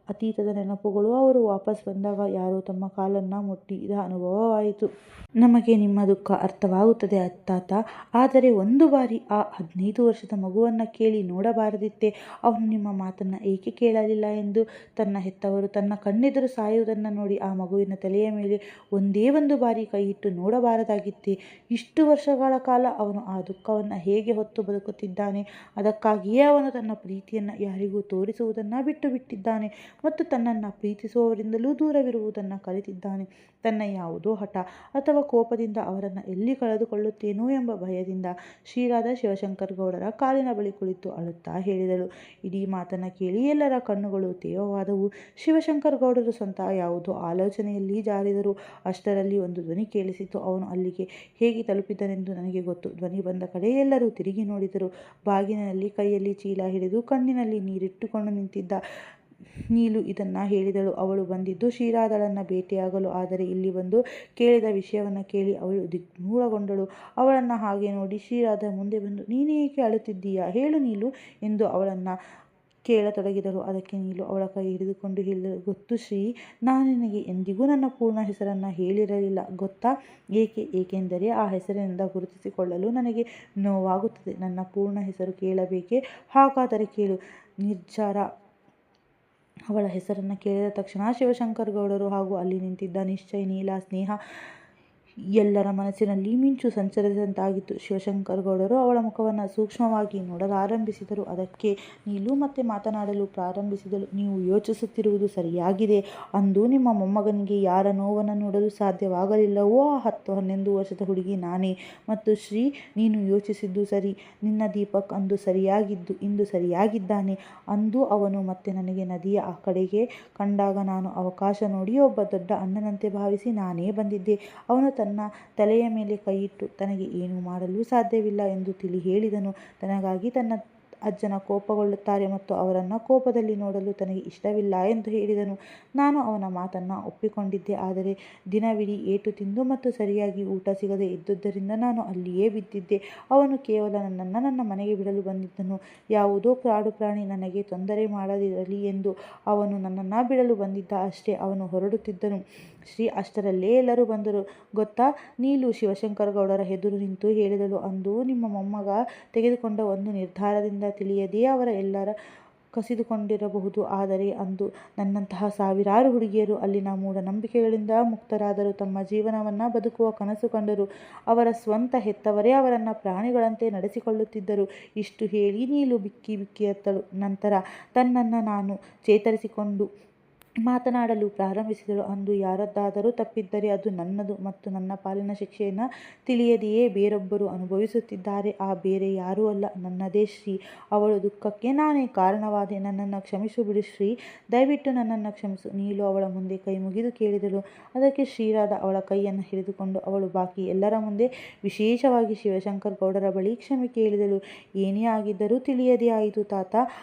ಅತೀತದ ನೆನಪುಗಳು. ಅವರು ವಾಪಸ್ ಬಂದಾಗ ಯಾರೋ ತಮ್ಮ ಕಾಲನ್ನ ಮುಟ್ಟಿದ ಅನುಭವವಾಯಿತು. ನಮಗೆ ನಿಮ್ಮ ದುಃಖ ಅರ್ಥವಾಗುತ್ತದೆ ತಾತ. ಆದರೆ ಒಂದು ಬಾರಿ ಆ 15 ವರ್ಷದ ಮಗುವನ್ನ ಕೇಳಿ ನೋಡಬಾರದಿತ್ತೇ? ಅವನು ನಿಮ್ಮ ಮಾತನ್ನ ಏಕೆ ಕೇಳಲಿಲ್ಲ ಎಂದು. ತನ್ನ ಹೆತ್ತವರು ತನ್ನ ಕಣ್ಣೆದುರು ಸಾಯುವುದನ್ನು ನೋಡಿ ಆ ಮಗುವಿನ ತಲೆಯ ಮೇಲೆ ಒಂದೇ ಒಂದು ಬಾರಿ ಕೈಯಿಟ್ಟು ನೋಡಬಾರದಾಗಿತ್ತೇ? ಇಷ್ಟು ವರ್ಷಗಳ ಕಾಲ ಅವನು ಆ ದುಃಖವನ್ನು ಹೇಗೆ ಹೊತ್ತು ಬದುಕುತ್ತಿದ್ದಾನೆ? ಅದಕ್ಕಾಗಿಯೇ ಅವನು ತನ್ನ ಪ್ರೀತಿಯನ್ನು ಯಾರಿಗೂ ತೋರಿಸುವುದನ್ನು ಬಿಟ್ಟು ಬಿಟ್ಟಿದ್ದಾನೆ ಮತ್ತು ತನ್ನನ್ನು ಪ್ರೀತಿಸುವವರಿಂದಲೂ ದೂರವಿರುವುದನ್ನು ಕಲಿತಿದ್ದಾನೆ. ತನ್ನ ಯಾವುದೋ ಹಠ ಅಥವಾ ಕೋಪದಿಂದ ಅವರನ್ನು ಎಲ್ಲಿ ಕಳೆದುಕೊಳ್ಳುತ್ತೇನೋ ಎಂಬ ಭಯದಿಂದ. ಶ್ರೀರಾಧಾ ಶಿವಶಂಕರ ಗೌಡರ ಕಾಲಿನ ಬಳಿ ಕುಳಿತು ಅಳುತ್ತಾ ಹೇಳಿದಳು. ಇಡೀ ಮಾತನ್ನು ಕೇಳಿ ಎಲ್ಲರ ಕಣ್ಣುಗಳು ತೇವವಾದವು. ಶಿವಶಂಕರ ಗೌಡರು ಸ್ವತಃ ಯಾವುದೋ ಆಲೋಚನೆಯಲ್ಲಿ ಜಾರಿದರು. ಅಷ್ಟರಲ್ಲಿ ಒಂದು ಧ್ವನಿ ಕೇಳಿಸಿತು. ಅವನು ಅಲ್ಲಿಗೆ ಹೇಗೆ ತಲುಪಿದನೆಂದು ನನಗೆ ಗೊತ್ತು. ಧ್ವನಿ ಬಂದ ಕಡೆ ಎಲ್ಲರೂ ತಿರುಗಿ ನೋಡಿದರು. ಬಾಗಿಲಿನಲ್ಲಿ ಕೈಯಲ್ಲಿ ಚೀಲ ಹಿಡಿದು ಕಣ್ಣಿನಲ್ಲಿ ನೀರಿಟ್ಟುಕೊಂಡು ನಿಂತಿದ್ದ ನೀಲು ಇದನ್ನ ಹೇಳಿದಳು. ಅವಳು ಬಂದಿದ್ದು ಶ್ರೀರಾಧಳನ್ನ ಭೇಟಿಯಾಗಲು. ಆದರೆ ಇಲ್ಲಿ ಬಂದು ಕೇಳಿದ ವಿಷಯವನ್ನು ಕೇಳಿ ಅವಳು ದಿಗ್ಭ್ರಮೆಗೊಂಡಳು. ಅವಳನ್ನು ಹಾಗೆ ನೋಡಿ ಶ್ರೀರಾಧಾ ಮುಂದೆ ಬಂದು, ನೀನೇಕೆ ಅಳುತ್ತಿದ್ದೀಯಾ? ಹೇಳು ನೀಲು ಎಂದು ಅವಳನ್ನು ಕೇಳತೊಡಗಿದಳು. ಅದಕ್ಕೆ ನೀಲು ಅವಳ ಕೈ ಹಿಡಿದುಕೊಂಡು ಹೇಳಿದಳು, ಗೊತ್ತು ಶ್ರೀ, ನಾನು ನಿನಗೆ ಎಂದಿಗೂ ನನ್ನ ಪೂರ್ಣ ಹೆಸರನ್ನು ಹೇಳಿರಲಿಲ್ಲ ಗೊತ್ತಾ? ಏಕೆಂದರೆ ಆ ಹೆಸರಿನಿಂದ ಗುರುತಿಸಿಕೊಳ್ಳಲು ನನಗೆ ನೋವಾಗುತ್ತದೆ. ನನ್ನ ಪೂರ್ಣ ಹೆಸರು ಕೇಳಬೇಕೆ? ಹಾಗಾದರೆ ಕೇಳು. ನಿರ್ಜರ. ಅವಳ ಹೆಸರನ್ನು ಕೇಳಿದ ತಕ್ಷಣ ಶಿವಶಂಕರ ಗೌಡರು ಹಾಗೂ ಅಲ್ಲಿ ನಿಂತಿದ್ದ ನಿಶ್ಚಯ್, ನೀಲಾ, ಸ್ನೇಹ ಎಲ್ಲರ ಮನಸ್ಸಿನಲ್ಲಿ ಮಿಂಚು ಸಂಚರಿಸಿದಂತಾಗಿತ್ತು. ಶಿವಶಂಕರ ಗೌಡರು ಅವಳ ಮುಖವನ್ನು ಸೂಕ್ಷ್ಮವಾಗಿ ನೋಡಲಾರಂಭಿಸಿದರು. ಅದಕ್ಕೆ ನೀಲು ಮತ್ತೆ ಮಾತನಾಡಲು ಪ್ರಾರಂಭಿಸಿದಳು. ನೀವು ಯೋಚಿಸುತ್ತಿರುವುದು ಸರಿಯಾಗಿದೆ. ಅಂದು ನಿಮ್ಮ ಮೊಮ್ಮಗನಿಗೆ ಯಾರ ನೋವನ್ನು ನೋಡಲು ಸಾಧ್ಯವಾಗಲಿಲ್ಲವೋ ಆ 10-11 ವರ್ಷದ ಹುಡುಗಿ ನಾನೇ. ಮತ್ತು ಶ್ರೀ, ನೀನು ಯೋಚಿಸಿದ್ದು ಸರಿ. ನಿನ್ನ ದೀಪಕ್ ಅಂದು ಸರಿಯಾಗಿದ್ದು ಇಂದು ಸರಿಯಾಗಿದ್ದಾನೆ. ಅಂದು ಅವನು ಮತ್ತೆ ನನಗೆ ನದಿಯ ಆ ಕಡೆಗೆ ಕಂಡಾಗ ನಾನು ಅವಕಾಶ ನೋಡಿ ಒಬ್ಬ ದೊಡ್ಡ ಅಣ್ಣನಂತೆ ಭಾವಿಸಿ ನಾನೇ ಬಂದಿದ್ದೆ. ಅವನು ತನ್ನ ತಲೆಯ ಮೇಲೆ ಕೈಯಿಟ್ಟು ತನಗೆ ಏನೂ ಮಾಡಲು ಸಾಧ್ಯವಿಲ್ಲ ಎಂದು ತಿಳಿ ಹೇಳಿದನು. ತನಗಾಗಿ ತನ್ನ ಅಜ್ಜನ ಕೋಪಗೊಳ್ಳುತ್ತಾರೆ ಮತ್ತು ಅವರನ್ನು ಕೋಪದಲ್ಲಿ ನೋಡಲು ತನಗೆ ಇಷ್ಟವಿಲ್ಲ ಎಂದು ಹೇಳಿದನು. ನಾನು ಅವನ ಮಾತನ್ನು ಒಪ್ಪಿಕೊಂಡಿದ್ದೆ. ಆದರೆ ದಿನವಿಡೀ ಏಟು ತಿಂದು ಮತ್ತು ಸರಿಯಾಗಿ ಊಟ ಸಿಗದೆ ಇದ್ದುದರಿಂದ ನಾನು ಅಲ್ಲಿಯೇ ಬಿದ್ದಿದ್ದೆ. ಅವನು ಕೇವಲ ನನ್ನನ್ನು ನನ್ನ ಮನೆಗೆ ಬಿಡಲು ಬಂದಿದ್ದನು. ಯಾವುದೋ ಕಾಡು ಪ್ರಾಣಿ ನನಗೆ ತೊಂದರೆ ಮಾಡದಿರಲಿ ಎಂದು ಅವನು ನನ್ನನ್ನು ಬಿಡಲು ಬಂದಿದ್ದ ಅಷ್ಟೇ. ಅವನು ಹೊರಡುತ್ತಿದ್ದನು ಶ್ರೀ. ಅಷ್ಟರಲ್ಲೇ ಎಲ್ಲರೂ ಬಂದರು ಗೊತ್ತಾ? ನೀಲು ಶಿವಶಂಕರ ಗೌಡರ ಎದುರು ನಿಂತು ಹೇಳಿದಳು. ಅಂದು ನಿಮ್ಮ ಮೊಮ್ಮಗ ತೆಗೆದುಕೊಂಡ ಒಂದು ನಿರ್ಧಾರದಿಂದ ತಿಳಿಯದೇ ಅವರ ಎಲ್ಲರ ಕಸಿದುಕೊಂಡಿರಬಹುದು. ಆದರೆ ಅಂದು ನನ್ನಂತಹ ಸಾವಿರಾರು ಹುಡುಗಿಯರು ಅಲ್ಲಿನ ಮೂಢನಂಬಿಕೆಗಳಿಂದ ಮುಕ್ತರಾದರು. ತಮ್ಮ ಜೀವನವನ್ನು ಬದುಕುವ ಕನಸು ಕಂಡರು. ಅವರ ಸ್ವಂತ ಹೆತ್ತವರೇ ಅವರನ್ನು ಪ್ರಾಣಿಗಳಂತೆ ನಡೆಸಿಕೊಳ್ಳುತ್ತಿದ್ದರು. ಇಷ್ಟು ಹೇಳಿ ನೀಲು ಬಿಕ್ಕಿ ಬಿಕ್ಕಿ ಅತ್ತಳು. ನಂತರ ತನ್ನನ್ನು ನಾನು ಚೇತರಿಸಿಕೊಂಡು ಮಾತನಾಡಲು ಪ್ರಾರಂಭಿಸಿದಳು. ಅಂದು ಯಾರದ್ದಾದರೂ ತಪ್ಪಿದ್ದರೆ ಅದು ನನ್ನದು ಮತ್ತು ನನ್ನ ಪಾಲಿನ ಶಿಕ್ಷೆಯನ್ನು ತಿಳಿಯದೆಯೇ ಬೇರೊಬ್ಬರು ಅನುಭವಿಸುತ್ತಿದ್ದಾರೆ. ಆ ಬೇರೆ ಯಾರೂ ಅಲ್ಲ, ನನ್ನದೇ ಶ್ರೀ. ಅವಳ ದುಃಖಕ್ಕೆ ನಾನೇ ಕಾರಣವಾದೆ. ನನ್ನನ್ನು ಕ್ಷಮಿಸು ಬಿಡು ಶ್ರೀ. ದಯವಿಟ್ಟು ನನ್ನನ್ನು ಕ್ಷಮಿಸು. ನೀಲು ಅವಳ ಮುಂದೆ ಕೈ ಮುಗಿದು ಕೇಳಿದಳು. ಅದಕ್ಕೆ ಶ್ರೀರಾಧಾ ಅವಳ ಕೈಯನ್ನು ಹಿಡಿದುಕೊಂಡು ಅವಳು ಬಾಕಿ ಎಲ್ಲರ ಮುಂದೆ, ವಿಶೇಷವಾಗಿ ಶಿವಶಂಕರ ಗೌಡರ ಬಳಿ ಕ್ಷಮೆ ಕೇಳಿದಳು. ಏನೇ ಆಗಿದ್ದರೂ ತಿಳಿಯದೇ ಆಯಿತು ತಾತ.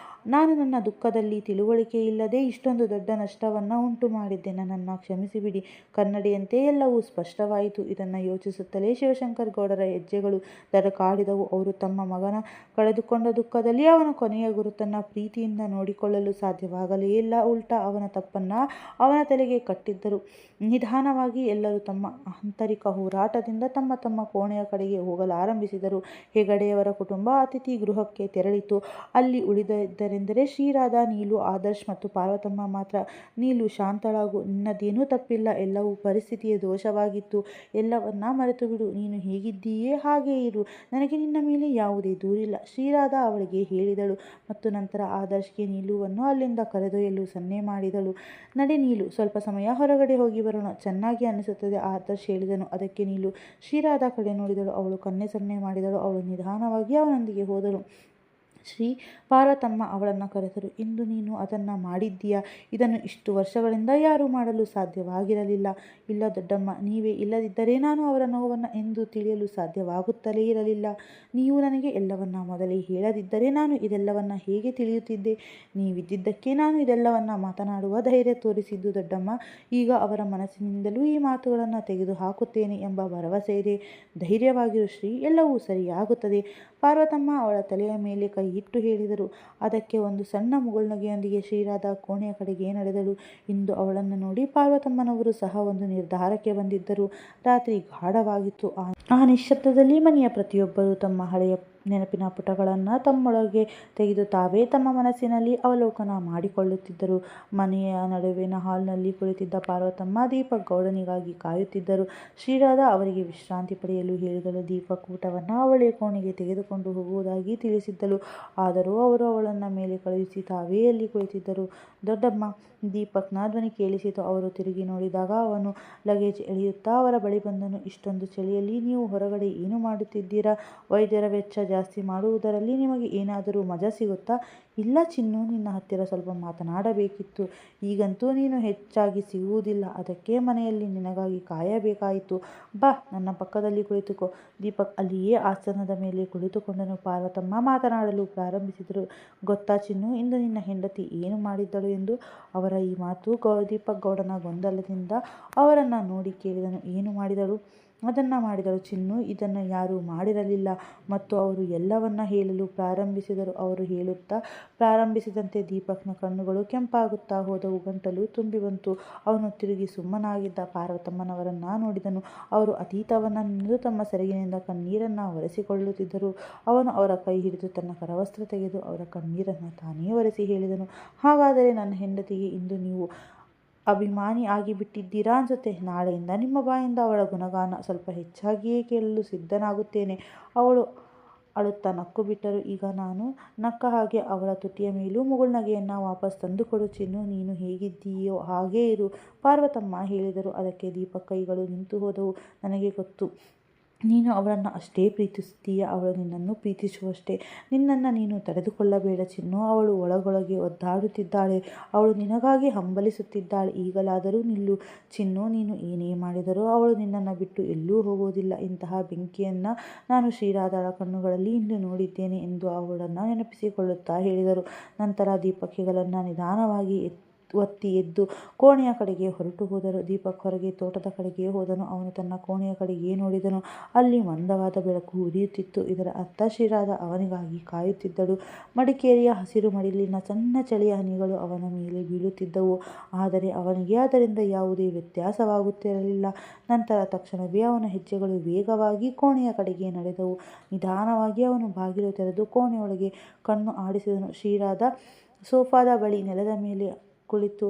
ನಾನು ನನ್ನ ದುಃಖದಲ್ಲಿ ತಿಳುವಳಿಕೆ ಇಲ್ಲದೆ ಇಷ್ಟೊಂದು ದೊಡ್ಡ ನಷ್ಟವನ್ನು ಉಂಟು ಮಾಡಿದ್ದೆ. ನನ್ನನ್ನು ಕ್ಷಮಿಸಿಬಿಡಿ. ಕನ್ನಡಿಯಂತೆ ಎಲ್ಲವೂ ಸ್ಪಷ್ಟವಾಯಿತು. ಇದನ್ನು ಯೋಚಿಸುತ್ತಲೇ ಶಿವಶಂಕರ ಗೌಡರ ಹೆಜ್ಜೆಗಳು ತಡಕಾಡಿದವು. ಅವರು ತಮ್ಮ ಮಗನ ಕಳೆದುಕೊಂಡ ದುಃಖದಲ್ಲಿ ಅವನ ಕೊನೆಯ ಗುರುತನ್ನು ಪ್ರೀತಿಯಿಂದ ನೋಡಿಕೊಳ್ಳಲು ಸಾಧ್ಯವಾಗಲೇ ಇಲ್ಲ. ಉಲ್ಟಾ ಅವನ ತಪ್ಪನ್ನು ಅವನ ತಲೆಗೆ ಕಟ್ಟಿದ್ದರು. ನಿಧಾನವಾಗಿ ಎಲ್ಲರೂ ತಮ್ಮ ಆಂತರಿಕ ಹೋರಾಟದಿಂದ ತಮ್ಮ ತಮ್ಮ ಕೋಣೆಯ ಕಡೆಗೆ ಹೋಗಲಾರಂಭಿಸಿದರು. ಹೆಗಡೆಯವರ ಕುಟುಂಬ ಅತಿಥಿ ಗೃಹಕ್ಕೆ ತೆರಳಿತು. ಅಲ್ಲಿ ಉಳಿದಿದ್ದರೆ ಯಾರೆಂದರೆ ಶ್ರೀರಾಧಾ, ನೀಲು, ಆದರ್ಶ್ ಮತ್ತು ಪಾರ್ವತಮ್ಮ ಮಾತ್ರ. ನೀಲು, ಶಾಂತಳಾಗು, ನಿನ್ನದೇನೂ ತಪ್ಪಿಲ್ಲ, ಎಲ್ಲವೂ ಪರಿಸ್ಥಿತಿಯ ದೋಷವಾಗಿತ್ತು, ಎಲ್ಲವನ್ನ ಮರೆತು ಬಿಡು, ನೀನು ಹೇಗಿದ್ದೀಯೇ ಹಾಗೇ ಇರು, ನನಗೆ ನಿನ್ನ ಮೇಲೆ ಯಾವುದೇ ದೂರಿಲ್ಲ, ಶ್ರೀರಾಧಾ ಅವಳಿಗೆ ಹೇಳಿದಳು. ಮತ್ತು ನಂತರ ಆದರ್ಶ್ಗೆ ನೀಲುವನ್ನು ಅಲ್ಲಿಂದ ಕರೆದೊಯ್ಯಲು ಸನ್ನೆ ಮಾಡಿದಳು. ನಡೆ ನೀಲು, ಸ್ವಲ್ಪ ಸಮಯ ಹೊರಗಡೆ ಹೋಗಿ ಬರೋಣ, ಚೆನ್ನಾಗಿ ಅನಿಸುತ್ತದೆ, ಆದರ್ಶ್ ಹೇಳಿದನು. ಅದಕ್ಕೆ ನೀಲು ಶ್ರೀರಾಧಾ ಕಡೆ ನೋಡಿದಳು. ಅವಳು ಕಣ್ಣೆ ಸನ್ನೆ ಮಾಡಿದಳು. ಅವಳು ನಿಧಾನವಾಗಿ ಅವನೊಂದಿಗೆ ಹೋದಳು. ಶ್ರೀ ಪಾರ್ವತಮ್ಮ ಅವಳನ್ನು ಕರೆದರು. ಇಂದು ನೀನು ಅದನ್ನು ಮಾಡಿದ್ದೀಯಾ? ಇದನ್ನು ಇಷ್ಟು ವರ್ಷಗಳಿಂದ ಯಾರೂ ಮಾಡಲು ಸಾಧ್ಯವಾಗಿರಲಿಲ್ಲ. ಇಲ್ಲ ದೊಡ್ಡಮ್ಮ, ನೀವೇ ಇಲ್ಲದಿದ್ದರೆ ನಾನು ಅವರ ನೋವನ್ನು ಎಂದೂ ತಿಳಿಯಲು ಸಾಧ್ಯವಾಗುತ್ತಲೇ ಇರಲಿಲ್ಲ. ನೀವು ನನಗೆ ಎಲ್ಲವನ್ನ ಮೊದಲೇ ಹೇಳದಿದ್ದರೆ ನಾನು ಇದೆಲ್ಲವನ್ನ ಹೇಗೆ ತಿಳಿಯುತ್ತಿದ್ದೆ? ನೀವಿದ್ದಿದ್ದಕ್ಕೆ ನಾನು ಇದೆಲ್ಲವನ್ನ ಮಾತನಾಡುವ ಧೈರ್ಯ ತೋರಿಸಿದ್ದು ದೊಡ್ಡಮ್ಮ. ಈಗ ಅವರ ಮನಸ್ಸಿನಿಂದಲೂ ಈ ಮಾತುಗಳನ್ನು ತೆಗೆದು ಹಾಕುತ್ತೇನೆ ಎಂಬ ಭರವಸೆ ಇದೆ. ಧೈರ್ಯವಾಗಿರು ಶ್ರೀ, ಎಲ್ಲವೂ ಸರಿಯಾಗುತ್ತದೆ. ಪಾರ್ವತಮ್ಮ ಅವಳ ತಲೆಯ ಮೇಲೆ ಕೈ ಇಟ್ಟು ಹೇಳಿದರು. ಅದಕ್ಕೆ ಒಂದು ಸಣ್ಣ ಮುಗುಳ್ನಗೆಯೊಂದಿಗೆ ಶ್ರೀರಾಧಾ ಕೋಣೆಯ ಕಡೆಗೆ ನಡೆದಳು. ಇಂದು ಅವಳನ್ನು ನೋಡಿ ಪಾರ್ವತಮ್ಮನವರು ಸಹ ಒಂದು ನಿರ್ಧಾರಕ್ಕೆ ಬಂದಿದ್ದರು. ರಾತ್ರಿ ಗಾಢವಾಗಿತ್ತು. ಆ ನಿಶ್ಶಬ್ದದಲ್ಲಿ ಮನೆಯ ಪ್ರತಿಯೊಬ್ಬರೂ ತಮ್ಮ ಹಳೆಯ ನೆನಪಿನ ಪುಟಗಳನ್ನು ತಮ್ಮೊಳಗೆ ತೆಗೆದು ತಾವೇ ತಮ್ಮ ಮನಸ್ಸಿನಲ್ಲಿ ಅವಲೋಕನ ಮಾಡಿಕೊಳ್ಳುತ್ತಿದ್ದರು. ಮನೆಯ ನಡುವಿನ ಹಾಲ್ನಲ್ಲಿ ಕುಳಿತಿದ್ದ ಪಾರ್ವತಮ್ಮ ದೀಪಕ್ ಗೌಡನಿಗಾಗಿ ಕಾಯುತ್ತಿದ್ದರು. ಶ್ರೀರಾಧಾ ಅವರಿಗೆ ವಿಶ್ರಾಂತಿ ಪಡೆಯಲು ಹೇಳಿದಳು. ದೀಪಕ್ ಊಟವನ್ನು ಅವಳೇ ಕೋಣೆಗೆ ತೆಗೆದುಕೊಂಡು ಹೋಗುವುದಾಗಿ ತಿಳಿಸಿದ್ದಳು. ಆದರೂ ಅವರು ಅವಳನ್ನು ಮೇಲೆ ಕಳುಹಿಸಿ ತಾವೇ ಅಲ್ಲಿ ಕುಳಿತಿದ್ದರು. ದೊಡ್ಡಮ್ಮ, ದೀಪಕ್ನ ಧ್ವನಿ ಕೇಳಿಸಿತು. ಅವರು ತಿರುಗಿ ನೋಡಿದಾಗ ಅವನು ಲಗೇಜ್ ಎಳೆಯುತ್ತಾ ಅವರ ಬಳಿ ಬಂದನು. ಇಷ್ಟೊಂದು ಚಳಿಯಲ್ಲಿ ನೀವು ಹೊರಗಡೆ ಏನು ಮಾಡುತ್ತಿದ್ದೀರಾ? ವೈದ್ಯರ ವೆಚ್ಚ ಜಾಸ್ತಿ ಮಾಡುವುದರಲ್ಲಿ ನಿಮಗೆ ಏನಾದರೂ ಮಜಾ ಸಿಗುತ್ತಾ? ಇಲ್ಲ ಚಿನ್ನು, ನಿನ್ನ ಹತ್ತಿರ ಸ್ವಲ್ಪ ಮಾತನಾಡಬೇಕಿತ್ತು. ಈಗಂತೂ ನೀನು ಹೆಚ್ಚಾಗಿ ಸಿಗುವುದಿಲ್ಲ, ಅದಕ್ಕೆ ಮನೆಯಲ್ಲಿ ನಿನಗಾಗಿ ಕಾಯಬೇಕಾಯಿತು. ಬಾ, ನನ್ನ ಪಕ್ಕದಲ್ಲಿ ಕುಳಿತುಕೋ. ದೀಪಕ್ ಅಲ್ಲಿಯೇ ಆಸನದ ಮೇಲೆ ಕುಳಿತುಕೊಂಡನು. ಪಾರ್ವತಮ್ಮ ಮಾತನಾಡಲು ಪ್ರಾರಂಭಿಸಿದರು. ಗೊತ್ತಾ ಚಿನ್ನು, ಇಂದು ನಿನ್ನ ಹೆಂಡತಿ ಏನು ಮಾಡಿದ್ದಳು ಎಂದು? ಅವರ ಈ ಮಾತು ದೀಪಕ್ ಗೌಡನ ಗೊಂದಲದಿಂದ ಅವರನ್ನು ನೋಡಿ ಕೇಳಿದನು. ಏನು ಮಾಡಿದಳು? ಅದನ್ನು ಮಾಡಿದಳು ಚಿನ್ನು, ಇದನ್ನು ಯಾರೂ ಮಾಡಿರಲಿಲ್ಲ. ಮತ್ತು ಅವರು ಎಲ್ಲವನ್ನ ಹೇಳಲು ಪ್ರಾರಂಭಿಸಿದರು. ಅವರು ಹೇಳುತ್ತಾ ಪ್ರಾರಂಭಿಸಿದಂತೆ ದೀಪಕ್ನ ಕಣ್ಣುಗಳು ಕೆಂಪಾಗುತ್ತಾ ಹೋದವು. ಗಂಟಲು ತುಂಬಿ ಬಂತು. ಅವನು ತಿರುಗಿ ಸುಮ್ಮನಾಗಿದ್ದ ಪಾರ್ವತಮ್ಮನವರನ್ನ ನೋಡಿದನು. ಅವರು ಅತೀತವನ್ನ ನೆನೆದು ತಮ್ಮ ಸೆರಗಿನಿಂದ ಕಣ್ಣೀರನ್ನು ಒರೆಸಿಕೊಳ್ಳುತ್ತಿದ್ದರು. ಅವನು ಅವರ ಕೈ ಹಿಡಿದು ತನ್ನ ಕರವಸ್ತ್ರ ತೆಗೆದು ಅವರ ಕಣ್ಣೀರನ್ನು ತಾನೇ ಒರೆಸಿ ಹೇಳಿದನು. ಹಾಗಾದರೆ ನನ್ನ ಹೆಂಡತಿಗೆ ಇಂದು ನೀವು ಅಭಿಮಾನಿ ಆಗಿಬಿಟ್ಟಿದ್ದೀರಾ ಅನ್ಸುತ್ತೆ. ನಾಳೆಯಿಂದ ನಿಮ್ಮ ಬಾಯಿಂದ ಅವಳ ಗುಣಗಾನ ಸ್ವಲ್ಪ ಹೆಚ್ಚಾಗಿಯೇ ಕೇಳಲು ಸಿದ್ಧನಾಗುತ್ತೇನೆ. ಅವಳು ಅಳುತ್ತಾ ನಕ್ಕು ಬಿಟ್ಟರು. ಈಗ ನಾನು ನಕ್ಕ ಹಾಗೆ ಅವಳ ತುಟಿಯ ಮೇಲೂ ಮುಗುಳ್ನಗೆಯನ್ನು ವಾಪಸ್ ತಂದುಕೊಡು ಚಿನ್ನು, ನೀನು ಹೇಗಿದ್ದೀಯೋ ಹಾಗೇ ಇರು, ಪಾರ್ವತಮ್ಮ ಹೇಳಿದರು. ಅದಕ್ಕೆ ದೀಪಕ್ ಕೈಗಳು ನಿಂತು ಹೋದವು. ನನಗೆ ಗೊತ್ತು, ನೀನು ಅವಳನ್ನು ಅಷ್ಟೇ ಪ್ರೀತಿಸುತ್ತೀಯ, ಅವಳು ನಿನ್ನನ್ನು ಪ್ರೀತಿಸುವಷ್ಟೇ. ನಿನ್ನನ್ನು ನೀನು ತಡೆದುಕೊಳ್ಳಬೇಡ ಚಿನ್ನು. ಅವಳು ಒಳಗೊಳಗೆ ಒದ್ದಾಡುತ್ತಿದ್ದಾಳೆ. ಅವಳು ನಿನಗಾಗಿ ಹಂಬಲಿಸುತ್ತಿದ್ದಾಳೆ. ಈಗಲಾದರೂ ನಿಲ್ಲು ಚಿನ್ನು. ನೀನು ಏನೇ ಮಾಡಿದರೂ ಅವಳು ನಿನ್ನನ್ನು ಬಿಟ್ಟು ಎಲ್ಲೂ ಹೋಗೋದಿಲ್ಲ. ಇಂತಹ ಬೆಂಕಿಯನ್ನು ನಾನು ಶ್ರೀರಾಧಾಳ ಕಣ್ಣುಗಳಲ್ಲಿ ಇಂದು ನೋಡಿದ್ದೇನೆ ಎಂದು ಅವಳನ್ನು ನೆನಪಿಸಿಕೊಳ್ಳುತ್ತಾ ಹೇಳಿದರು. ನಂತರ ದೀಪಕ್ ಹೆಗಲನ್ನು ನಿಧಾನವಾಗಿ ಒತ್ತಿ ಎದ್ದು ಕೋಣೆಯ ಕಡೆಗೆ ಹೊರಟು ಹೋದರು. ದೀಪಕ್ ಹೊರಗೆ ತೋಟದ ಕಡೆಗೆ ಹೋದನು. ಅವನು ತನ್ನ ಕೋಣೆಯ ಕಡೆಗೆ ನೋಡಿದನು. ಅಲ್ಲಿ ಮಂದವಾದ ಬೆಳಕು ಉರಿಯುತ್ತಿತ್ತು. ಇದರ ಅರ್ಥ ಶ್ರೀರಾಧಾ ಅವನಿಗಾಗಿ ಕಾಯುತ್ತಿದ್ದಳು. ಮಡಿಕೇರಿಯ ಹಸಿರು ಮಡಿಲಿನ ಸಣ್ಣ ಚಳಿಯ ಹನಿಗಳು ಅವನ ಮೇಲೆ ಬೀಳುತ್ತಿದ್ದವು. ಆದರೆ ಅವನಿಗೆ ಅದರಿಂದ ಯಾವುದೇ ವ್ಯತ್ಯಾಸವಾಗುತ್ತಿರಲಿಲ್ಲ. ನಂತರ ತಕ್ಷಣವೇ ಅವನ ಹೆಜ್ಜೆಗಳು ವೇಗವಾಗಿ ಕೋಣೆಯ ಕಡೆಗೆ ನಡೆದವು. ನಿಧಾನವಾಗಿ ಅವನು ಬಾಗಿಲು ತೆರೆದು ಕೋಣೆಯೊಳಗೆ ಕಣ್ಣು ಆಡಿಸಿದನು. ಶ್ರೀರಾಧಾ ಸೋಫಾದ ಬಳಿ ನೆಲದ ಮೇಲೆ ಕುಳಿತು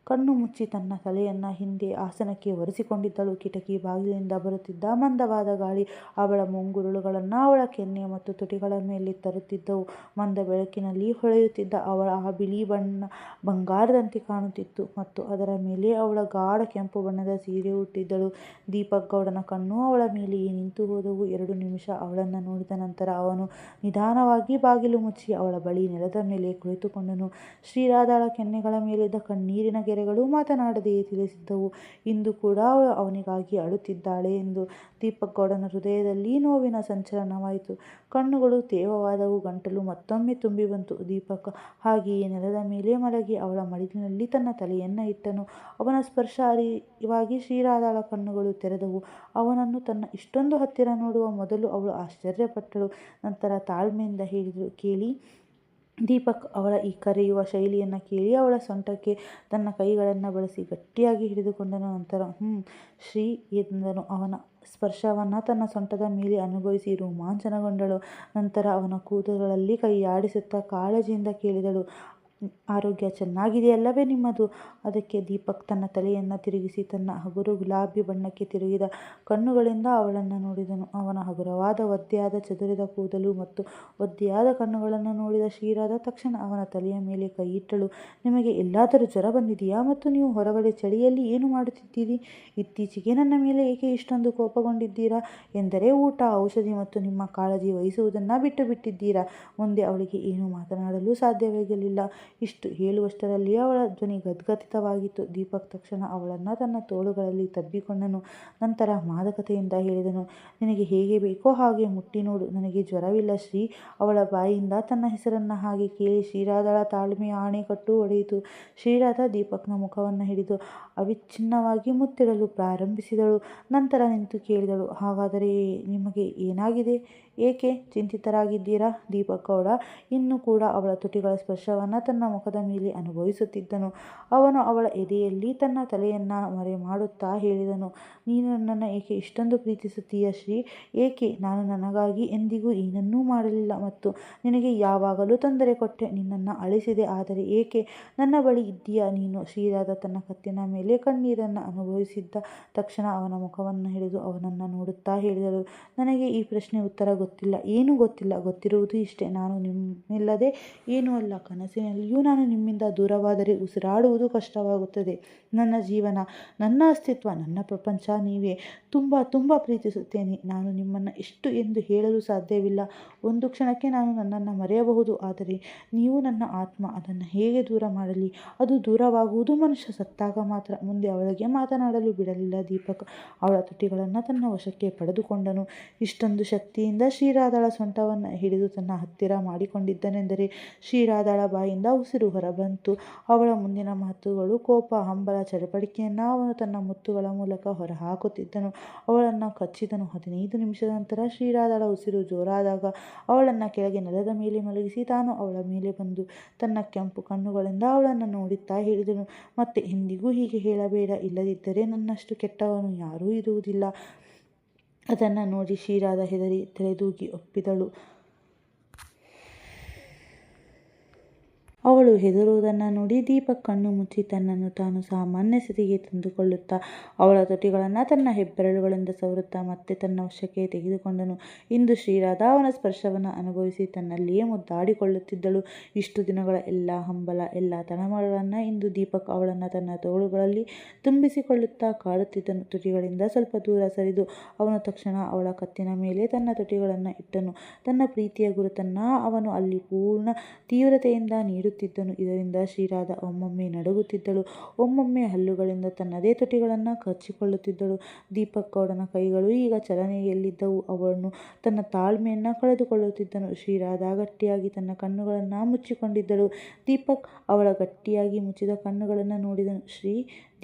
ಕಣ್ಣು ಮುಚ್ಚಿ ತನ್ನ ತಲೆಯನ್ನು ಹಿಂದೆ ಆಸನಕ್ಕೆ ಒರೆಸಿಕೊಂಡಿದ್ದಳು. ಕಿಟಕಿ ಬಾಗಿಲಿನಿಂದ ಬರುತ್ತಿದ್ದ ಮಂದವಾದ ಗಾಳಿ ಅವಳ ಮುಂಗುರುಳುಗಳನ್ನು ಅವಳ ಕೆನ್ನೆ ಮತ್ತು ತುಟಿಗಳ ಮೇಲೆ ತರುತ್ತಿದ್ದವು. ಮಂದ ಬೆಳಕಿನಲ್ಲಿ ಹೊಳೆಯುತ್ತಿದ್ದ ಅವಳ ಆ ಬಿಳಿ ಬಣ್ಣ ಬಂಗಾರದಂತೆ ಕಾಣುತ್ತಿತ್ತು ಮತ್ತು ಅದರ ಮೇಲೆ ಅವಳ ಗಾಢ ಕೆಂಪು ಬಣ್ಣದ ಸೀರೆ ಉಟ್ಟಿದ್ದಳು. ದೀಪಕ್ ಗೌಡನ ಕಣ್ಣು ಅವಳ ಮೇಲೆಯೇ ನಿಂತು ಹೋದವು. 2 ನಿಮಿಷ ಅವಳನ್ನು ನೋಡಿದ ನಂತರ ಅವನು ನಿಧಾನವಾಗಿ ಬಾಗಿಲು ಮುಚ್ಚಿ ಅವಳ ಬಳಿ ನೆಲದ ಮೇಲೆ ಕುಳಿತುಕೊಂಡನು. ಶ್ರೀರಾಧಾಳ ಕೆನ್ನೆಗಳ ಮೇಲಿದ್ದ ಕಣ್ಣೀರಿನ ಗೆರೆಗಳು ಮಾತನಾಡದೆಯೇ ತಿಳಿಸಿದ್ದವು. ಇಂದು ಕೂಡ ಅವಳು ಅವನಿಗಾಗಿ ಅಳುತ್ತಿದ್ದಾಳೆ ಎಂದು. ದೀಪಕ್ ಗೌಡನ ಹೃದಯದಲ್ಲಿ ನೋವಿನ ಸಂಚಲನವಾಯಿತು. ಕಣ್ಣುಗಳು ತೇವವಾದವು. ಗಂಟಲು ಮತ್ತೊಮ್ಮೆ ತುಂಬಿ ಬಂತು. ದೀಪಕ್ ಹಾಗೆಯೇ ನೆಲದ ಮೇಲೆ ಮಲಗಿ ಅವಳ ಮಡಿಲಿನಲ್ಲಿ ತನ್ನ ತಲೆಯನ್ನು ಇಟ್ಟನು. ಅವನ ಸ್ಪರ್ಶ ಅರಿವಾಗಿ ಶ್ರೀರಾಧಾಳ ಕಣ್ಣುಗಳು ತೆರೆದವು. ಅವನನ್ನು ತನ್ನ ಇಷ್ಟೊಂದು ಹತ್ತಿರ ನೋಡುವ ಮೊದಲು ಅವಳು ಆಶ್ಚರ್ಯಪಟ್ಟಳು. ನಂತರ ತಾಳ್ಮೆಯಿಂದ ಹೇಳಿದಳು, ಕೇಳಿ. ದೀಪಕ್ ಅವಳ ಈ ಕರೆಯುವ ಶೈಲಿಯನ್ನು ಕೇಳಿ ಅವಳ ಸೊಂಟಕ್ಕೆ ತನ್ನ ಕೈಗಳನ್ನು ಬಳಸಿ ಗಟ್ಟಿಯಾಗಿ ಹಿಡಿದುಕೊಂಡನು. ನಂತರ ಶ್ರೀ ಎಂದನು. ಅವನ ಸ್ಪರ್ಶವನ್ನು ತನ್ನ ಸೊಂಟದ ಮೇಲೆ ಅನುಭವಿಸಿ ರೋಮಾಂಚನಗೊಂಡಳು. ನಂತರ ಅವನ ಕೂದಲುಗಳಲ್ಲಿ ಕೈಯಾಡಿಸುತ್ತಾ ಕಾಳಜಿಯಿಂದ ಕೇಳಿದಳು, ಆರೋಗ್ಯ ಚೆನ್ನಾಗಿದೆಯಲ್ಲವೇ ನಿಮ್ಮದು? ಅದಕ್ಕೆ ದೀಪಕ್ ತನ್ನ ತಲೆಯನ್ನು ತಿರುಗಿಸಿ ತನ್ನ ಹಗುರು ಗುಲಾಬಿ ಬಣ್ಣಕ್ಕೆ ತಿರುಗಿದ ಕಣ್ಣುಗಳಿಂದ ಅವಳನ್ನು ನೋಡಿದನು. ಅವನ ಹಗುರವಾದ ಒದ್ದೆಯಾದ ಚದುರಿದ ಕೂದಲು ಮತ್ತು ಒದ್ದೆಯಾದ ಕಣ್ಣುಗಳನ್ನು ನೋಡಿದ ಶ್ರೀರಾಧಾ ತಕ್ಷಣ ಅವನ ತಲೆಯ ಮೇಲೆ ಕೈಯಿಟ್ಟಳು. ನಿಮಗೆ ಎಲ್ಲಾದರೂ ಜ್ವರ ಬಂದಿದೆಯಾ? ಮತ್ತು ನೀವು ಹೊರಗಡೆ ಚಳಿಯಲ್ಲಿ ಏನು ಮಾಡುತ್ತಿದ್ದೀರಿ? ಇತ್ತೀಚೆಗೆ ನನ್ನ ಮೇಲೆ ಏಕೆ ಇಷ್ಟೊಂದು ಕೋಪಗೊಂಡಿದ್ದೀರಾ? ಎಂದರೆ ಊಟ, ಔಷಧಿ ಮತ್ತು ನಿಮ್ಮ ಕಾಳಜಿ ವಹಿಸುವುದನ್ನು ಬಿಟ್ಟು ಬಿಟ್ಟಿದ್ದೀರಾ? ಮುಂದೆ ಅವಳಿಗೆ ಏನೂ ಮಾತನಾಡಲು ಸಾಧ್ಯವಾಗಲಿಲ್ಲ. ಇಷ್ಟು ಹೇಳುವಷ್ಟರಲ್ಲಿ ಅವಳ ಧ್ವನಿ ಗದ್ಗದಿತವಾಗಿತ್ತು. ದೀಪಕ್ ತಕ್ಷಣ ಅವಳನ್ನು ತನ್ನ ತೋಳುಗಳಲ್ಲಿ ತಬ್ಬಿಕೊಂಡನು. ನಂತರ ಮಾದಕತೆಯಿಂದ ಹೇಳಿದನು, ನಿನಗೆ ಹೇಗೆ ಬೇಕೋ ಹಾಗೆ ಮುಟ್ಟಿ ನೋಡು, ನನಗೆ ಜ್ವರವಿಲ್ಲ ಶ್ರೀ. ಅವಳ ಬಾಯಿಯಿಂದ ತನ್ನ ಹೆಸರನ್ನು ಹಾಗೆ ಕೇಳಿ ಶ್ರೀರಾಧಳ ತಾಳ್ಮೆಯ ಆಣೆಕಟ್ಟು ಒಡೆಯಿತು. ಶ್ರೀರಾಧಾ ದೀಪಕ್ನ ಮುಖವನ್ನು ಹಿಡಿದು ಅವಿಚ್ಛಿನ್ನವಾಗಿ ಮುತ್ತಿಡಲು ಪ್ರಾರಂಭಿಸಿದಳು. ನಂತರ ನಿಂತು ಕೇಳಿದಳು, ಹಾಗಾದರೆ ನಿಮಗೆ ಏನಾಗಿದೆ? ಏಕೆ ಚಿಂತಿತರಾಗಿದ್ದೀರಾ? ದೀಪಕ್ ಗೌಡ ಇನ್ನೂ ಕೂಡ ಅವಳ ತುಟಿಗಳ ಸ್ಪರ್ಶವನ್ನು ತನ್ನ ಮುಖದ ಮೇಲೆ ಅನುಭವಿಸುತ್ತಿದ್ದನು. ಅವನು ಅವಳ ಎದೆಯಲ್ಲಿ ತನ್ನ ತಲೆಯನ್ನು ಮರೆಮಾಡುತ್ತಾ ಹೇಳಿದನು, ನೀನು ನನ್ನನ್ನು ಏಕೆ ಇಷ್ಟೊಂದು ಪ್ರೀತಿಸುತ್ತೀಯ ಶ್ರೀ? ಏಕೆ? ನಾನು ನನಗಾಗಿ ಎಂದಿಗೂ ಏನನ್ನೂ ಮಾಡಲಿಲ್ಲ ಮತ್ತು ನಿನಗೆ ಯಾವಾಗಲೂ ತೊಂದರೆ ಕೊಟ್ಟೆ, ನಿನ್ನನ್ನು ಅಳಿಸಿದೆ. ಆದರೆ ಏಕೆ ನನ್ನ ಬಳಿ ಇದ್ದೀಯಾ ನೀನು? ಶ್ರೀರಾಧಾ ತನ್ನ ಕತ್ತಿನ ಮೇಲೆ ಕಣ್ಣೀರನ್ನು ಅನುಭವಿಸಿದ್ದ ತಕ್ಷಣ ಅವನ ಮುಖವನ್ನು ಹಿಡಿದು ಅವನನ್ನು ನೋಡುತ್ತಾ ಹೇಳಿದಳು, ನನಗೆ ಈ ಪ್ರಶ್ನೆ ಉತ್ತರ ಗೊತ್ತಿಲ್ಲ, ಏನೂ ಗೊತ್ತಿಲ್ಲ. ಗೊತ್ತಿರುವುದು ಇಷ್ಟೇ, ನಾನು ನಿಮ್ಮಿಲ್ಲದೆ ಏನೂ ಅಲ್ಲ. ಕನಸಿನಲ್ಲಿಯೂ ನಾನು ನಿಮ್ಮಿಂದ ದೂರವಾದರೆ ಉಸಿರಾಡುವುದು ಕಷ್ಟವಾಗುತ್ತದೆ. ನನ್ನ ಜೀವನ, ನನ್ನ ಅಸ್ತಿತ್ವ, ನನ್ನ ಪ್ರಪಂಚ ನೀವೇ. ತುಂಬ ತುಂಬ ಪ್ರೀತಿಸುತ್ತೇನೆ. ನಾನು ನಿಮ್ಮನ್ನು ಎಷ್ಟು ಎಂದು ಹೇಳಲು ಸಾಧ್ಯವಿಲ್ಲ. ಒಂದು ಕ್ಷಣಕ್ಕೆ ನಾನು ನನ್ನನ್ನು ಮರೆಯಬಹುದು, ಆದರೆ ನೀವು ನನ್ನ ಆತ್ಮ. ಅದನ್ನು ಹೇಗೆ ದೂರ ಮಾಡಲಿ? ಅದು ದೂರವಾಗುವುದು ಮನುಷ್ಯ ಸತ್ತಾಗ ಮಾತ್ರ. ಮುಂದೆ ಅವಳಿಗೆ ಮಾತನಾಡಲು ಬಿಡಲಿಲ್ಲ ದೀಪಕ್. ಅವಳ ತುಟಿಗಳನ್ನು ತನ್ನ ವಶಕ್ಕೆ ಪಡೆದುಕೊಂಡನು. ಇಷ್ಟೊಂದು ಶಕ್ತಿಯಿಂದ ಶ್ರೀರಾಧಳ ಸೊಂಟವನ್ನು ಹಿಡಿದು ತನ್ನ ಹತ್ತಿರ ಮಾಡಿಕೊಂಡಿದ್ದನೆಂದರೆ ಶ್ರೀರಾಧಳ ಬಾಯಿಂದ ಉಸಿರು ಹೊರಬಂತು. ಅವಳ ಮುಂದಿನ ಮಾತುಗಳು ಕೋಪ, ಹಂಬಲ, ಚಡಪಡಿಕೆಯನ್ನು ಅವನು ತನ್ನ ಮುತ್ತುಗಳ ಮೂಲಕ ಹೊರಹಾಕುತ್ತಿದ್ದನು. ಅವಳನ್ನು ಕಚ್ಚಿದನು. 15 ನಿಮಿಷದ ನಂತರ ಶ್ರೀರಾಧಳ ಉಸಿರು ಜೋರಾದಾಗ ಅವಳನ್ನು ಕೆಳಗೆ ನೆಲದ ಮೇಲೆ ಮಲಗಿಸಿ ತಾನು ಅವಳ ಮೇಲೆ ಬಂದು ತನ್ನ ಕೆಂಪು ಕಣ್ಣುಗಳಿಂದ ಅವಳನ್ನು ನೋಡುತ್ತಾ ಹೇಳಿದನು, ಮತ್ತೆ ಎಂದಿಗೂ ಹೀಗೆ ಹೇಳಬೇಡ, ಇಲ್ಲದಿದ್ದರೆ ನನ್ನಷ್ಟು ಕೆಟ್ಟವನು ಯಾರೂ ಇರುವುದಿಲ್ಲ. ಅದನ್ನು ನೋಡಿ ಶ್ರೀರಾಧಾ ಹೆದರಿ ತಲೆದೂಗಿ ಒಪ್ಪಿದಳು. ಅವಳು ಹೆದರುವುದನ್ನು ನೋಡಿ ದೀಪಕ್ ಕಣ್ಣು ಮುಚ್ಚಿ ತನ್ನನ್ನು ತಾನು ಸಾಮಾನ್ಯ ಸ್ಥಿತಿಗೆ ತಂದುಕೊಳ್ಳುತ್ತಾ ಅವಳ ತುಟಿಗಳನ್ನು ತನ್ನ ಹೆಬ್ಬೆರಳುಗಳಿಂದ ಸವರುತ್ತಾ ಮತ್ತೆ ತನ್ನ ವಶಕ್ಕೆ ತೆಗೆದುಕೊಂಡನು. ಇಂದು ಶ್ರೀರಾಧಾ ಅವನ ಸ್ಪರ್ಶವನ್ನು ಅನುಭವಿಸಿ ತನ್ನಲ್ಲಿಯೇ ಮುದ್ದಾಡಿಕೊಳ್ಳುತ್ತಿದ್ದಳು. ಇಷ್ಟು ದಿನಗಳ ಎಲ್ಲ ಹಂಬಲ, ಎಲ್ಲ ತಳಮಳಗಳನ್ನು ಇಂದು ದೀಪಕ್ ಅವಳನ್ನು ತನ್ನ ತೋಳುಗಳಲ್ಲಿ ತುಂಬಿಸಿಕೊಳ್ಳುತ್ತಾ ಕಾಡುತ್ತಿದ್ದನು. ತುಟಿಗಳಿಂದ ಸ್ವಲ್ಪ ದೂರ ಸರಿದು ಅವನು ತಕ್ಷಣ ಅವಳ ಕತ್ತಿನ ಮೇಲೆ ತನ್ನ ತುಟಿಗಳನ್ನು ಇಟ್ಟನು. ತನ್ನ ಪ್ರೀತಿಯ ಗುರುತನ್ನು ಅವನು ಅಲ್ಲಿ ಪೂರ್ಣ ತೀವ್ರತೆಯಿಂದ ನೀಡುತ್ತಿದ್ದನು. ಇದರಿಂದ ಶ್ರೀರಾಧಾ ಒಮ್ಮೊಮ್ಮೆ ನಡುಗುತ್ತಿದ್ದಳು, ಒಮ್ಮೊಮ್ಮೆ ಹಲ್ಲುಗಳಿಂದ ತನ್ನದೇ ತುಟಿಗಳನ್ನು ಕಚ್ಚಿಕೊಳ್ಳುತ್ತಿದ್ದಳು. ದೀಪಕ್ ಗೌಡನ ಕೈಗಳು ಈಗ ಚಲನೆಯಲ್ಲಿದ್ದವು. ಅವನು ತನ್ನ ತಾಳ್ಮೆಯನ್ನು ಕಳೆದುಕೊಳ್ಳುತ್ತಿದ್ದನು. ಶ್ರೀರಾಧಾ ಗಟ್ಟಿಯಾಗಿ ತನ್ನ ಕಣ್ಣುಗಳನ್ನು ಮುಚ್ಚಿಕೊಂಡಿದ್ದಳು. ದೀಪಕ್ ಅವಳ ಗಟ್ಟಿಯಾಗಿ ಮುಚ್ಚಿದ ಕಣ್ಣುಗಳನ್ನು ನೋಡಿದನು. ಶ್ರೀ.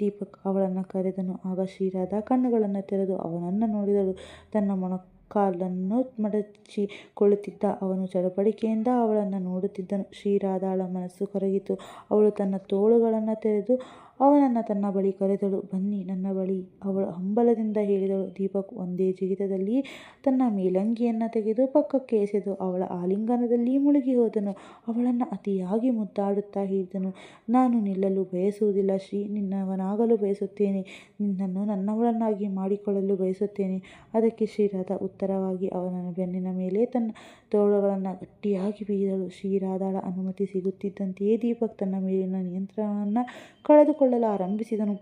ದೀಪಕ್ ಅವಳನ್ನು ಕರೆದನು. ಆಗ ಶ್ರೀರಾಧಾ ಕಣ್ಣುಗಳನ್ನು ತೆರೆದು ಅವನನ್ನು ನೋಡಿದಳು. ತನ್ನ ಮೊಣಕಾಲನ್ನು ಮಡಚಿಕೊಳ್ಳುತ್ತಿದ್ದ ಅವನು ಚಡಪಡಿಕೆಯಿಂದ ಅವಳನ್ನು ನೋಡುತ್ತಿದ್ದನು. ಶ್ರೀರಾಧಾಳ ಮನಸ್ಸು ಕರಗಿತು. ಅವಳು ತನ್ನ ತೋಳುಗಳನ್ನು ತೆರೆದು ಅವನನ್ನು ತನ್ನ ಬಳಿ ಕರೆದಳು. ಬನ್ನಿ ನನ್ನ ಬಳಿ, ಅವಳು ಹಂಬಲದಿಂದ ಹೇಳಿದಳು. ದೀಪಕ್ ಒಂದೇ ಜಿಗಿತದಲ್ಲಿ ತನ್ನ ಮೇಲಂಗಿಯನ್ನು ತೆಗೆದು ಪಕ್ಕಕ್ಕೆ ಎಸೆದು ಅವಳ ಆಲಿಂಗನದಲ್ಲಿ ಮುಳುಗಿ ಹೋದನು. ಅವಳನ್ನು ಅತಿಯಾಗಿ ಮುದ್ದಾಡುತ್ತಾ ಹೇಳಿದನು, ನಾನು ನಿಲ್ಲಲು ಬಯಸುವುದಿಲ್ಲ ಶ್ರೀ, ನಿನ್ನವನಾಗಲು ಬಯಸುತ್ತೇನೆ, ನಿನ್ನನ್ನು ನನ್ನವಳನ್ನಾಗಿ ಮಾಡಿಕೊಳ್ಳಲು ಬಯಸುತ್ತೇನೆ. ಅದಕ್ಕೆ ಶ್ರೀರಾಧಾ ಉತ್ತರವಾಗಿ ಅವನ ಬೆನ್ನಿನ ಮೇಲೆ ತನ್ನ ತೋಳುಗಳನ್ನು ಗಟ್ಟಿಯಾಗಿ ಬಿಗಿದಳು. ಶ್ರೀರಾಧಾಳ ಅನುಮತಿ ಸಿಗುತ್ತಿದ್ದಂತೆಯೇ ದೀಪಕ್ ತನ್ನ ಮೇಲಿನ ನಿಯಂತ್ರಣವನ್ನು ಕಳೆದುಕೊಳ್ಳಲು ಆರಂಭಿಸಿದನು.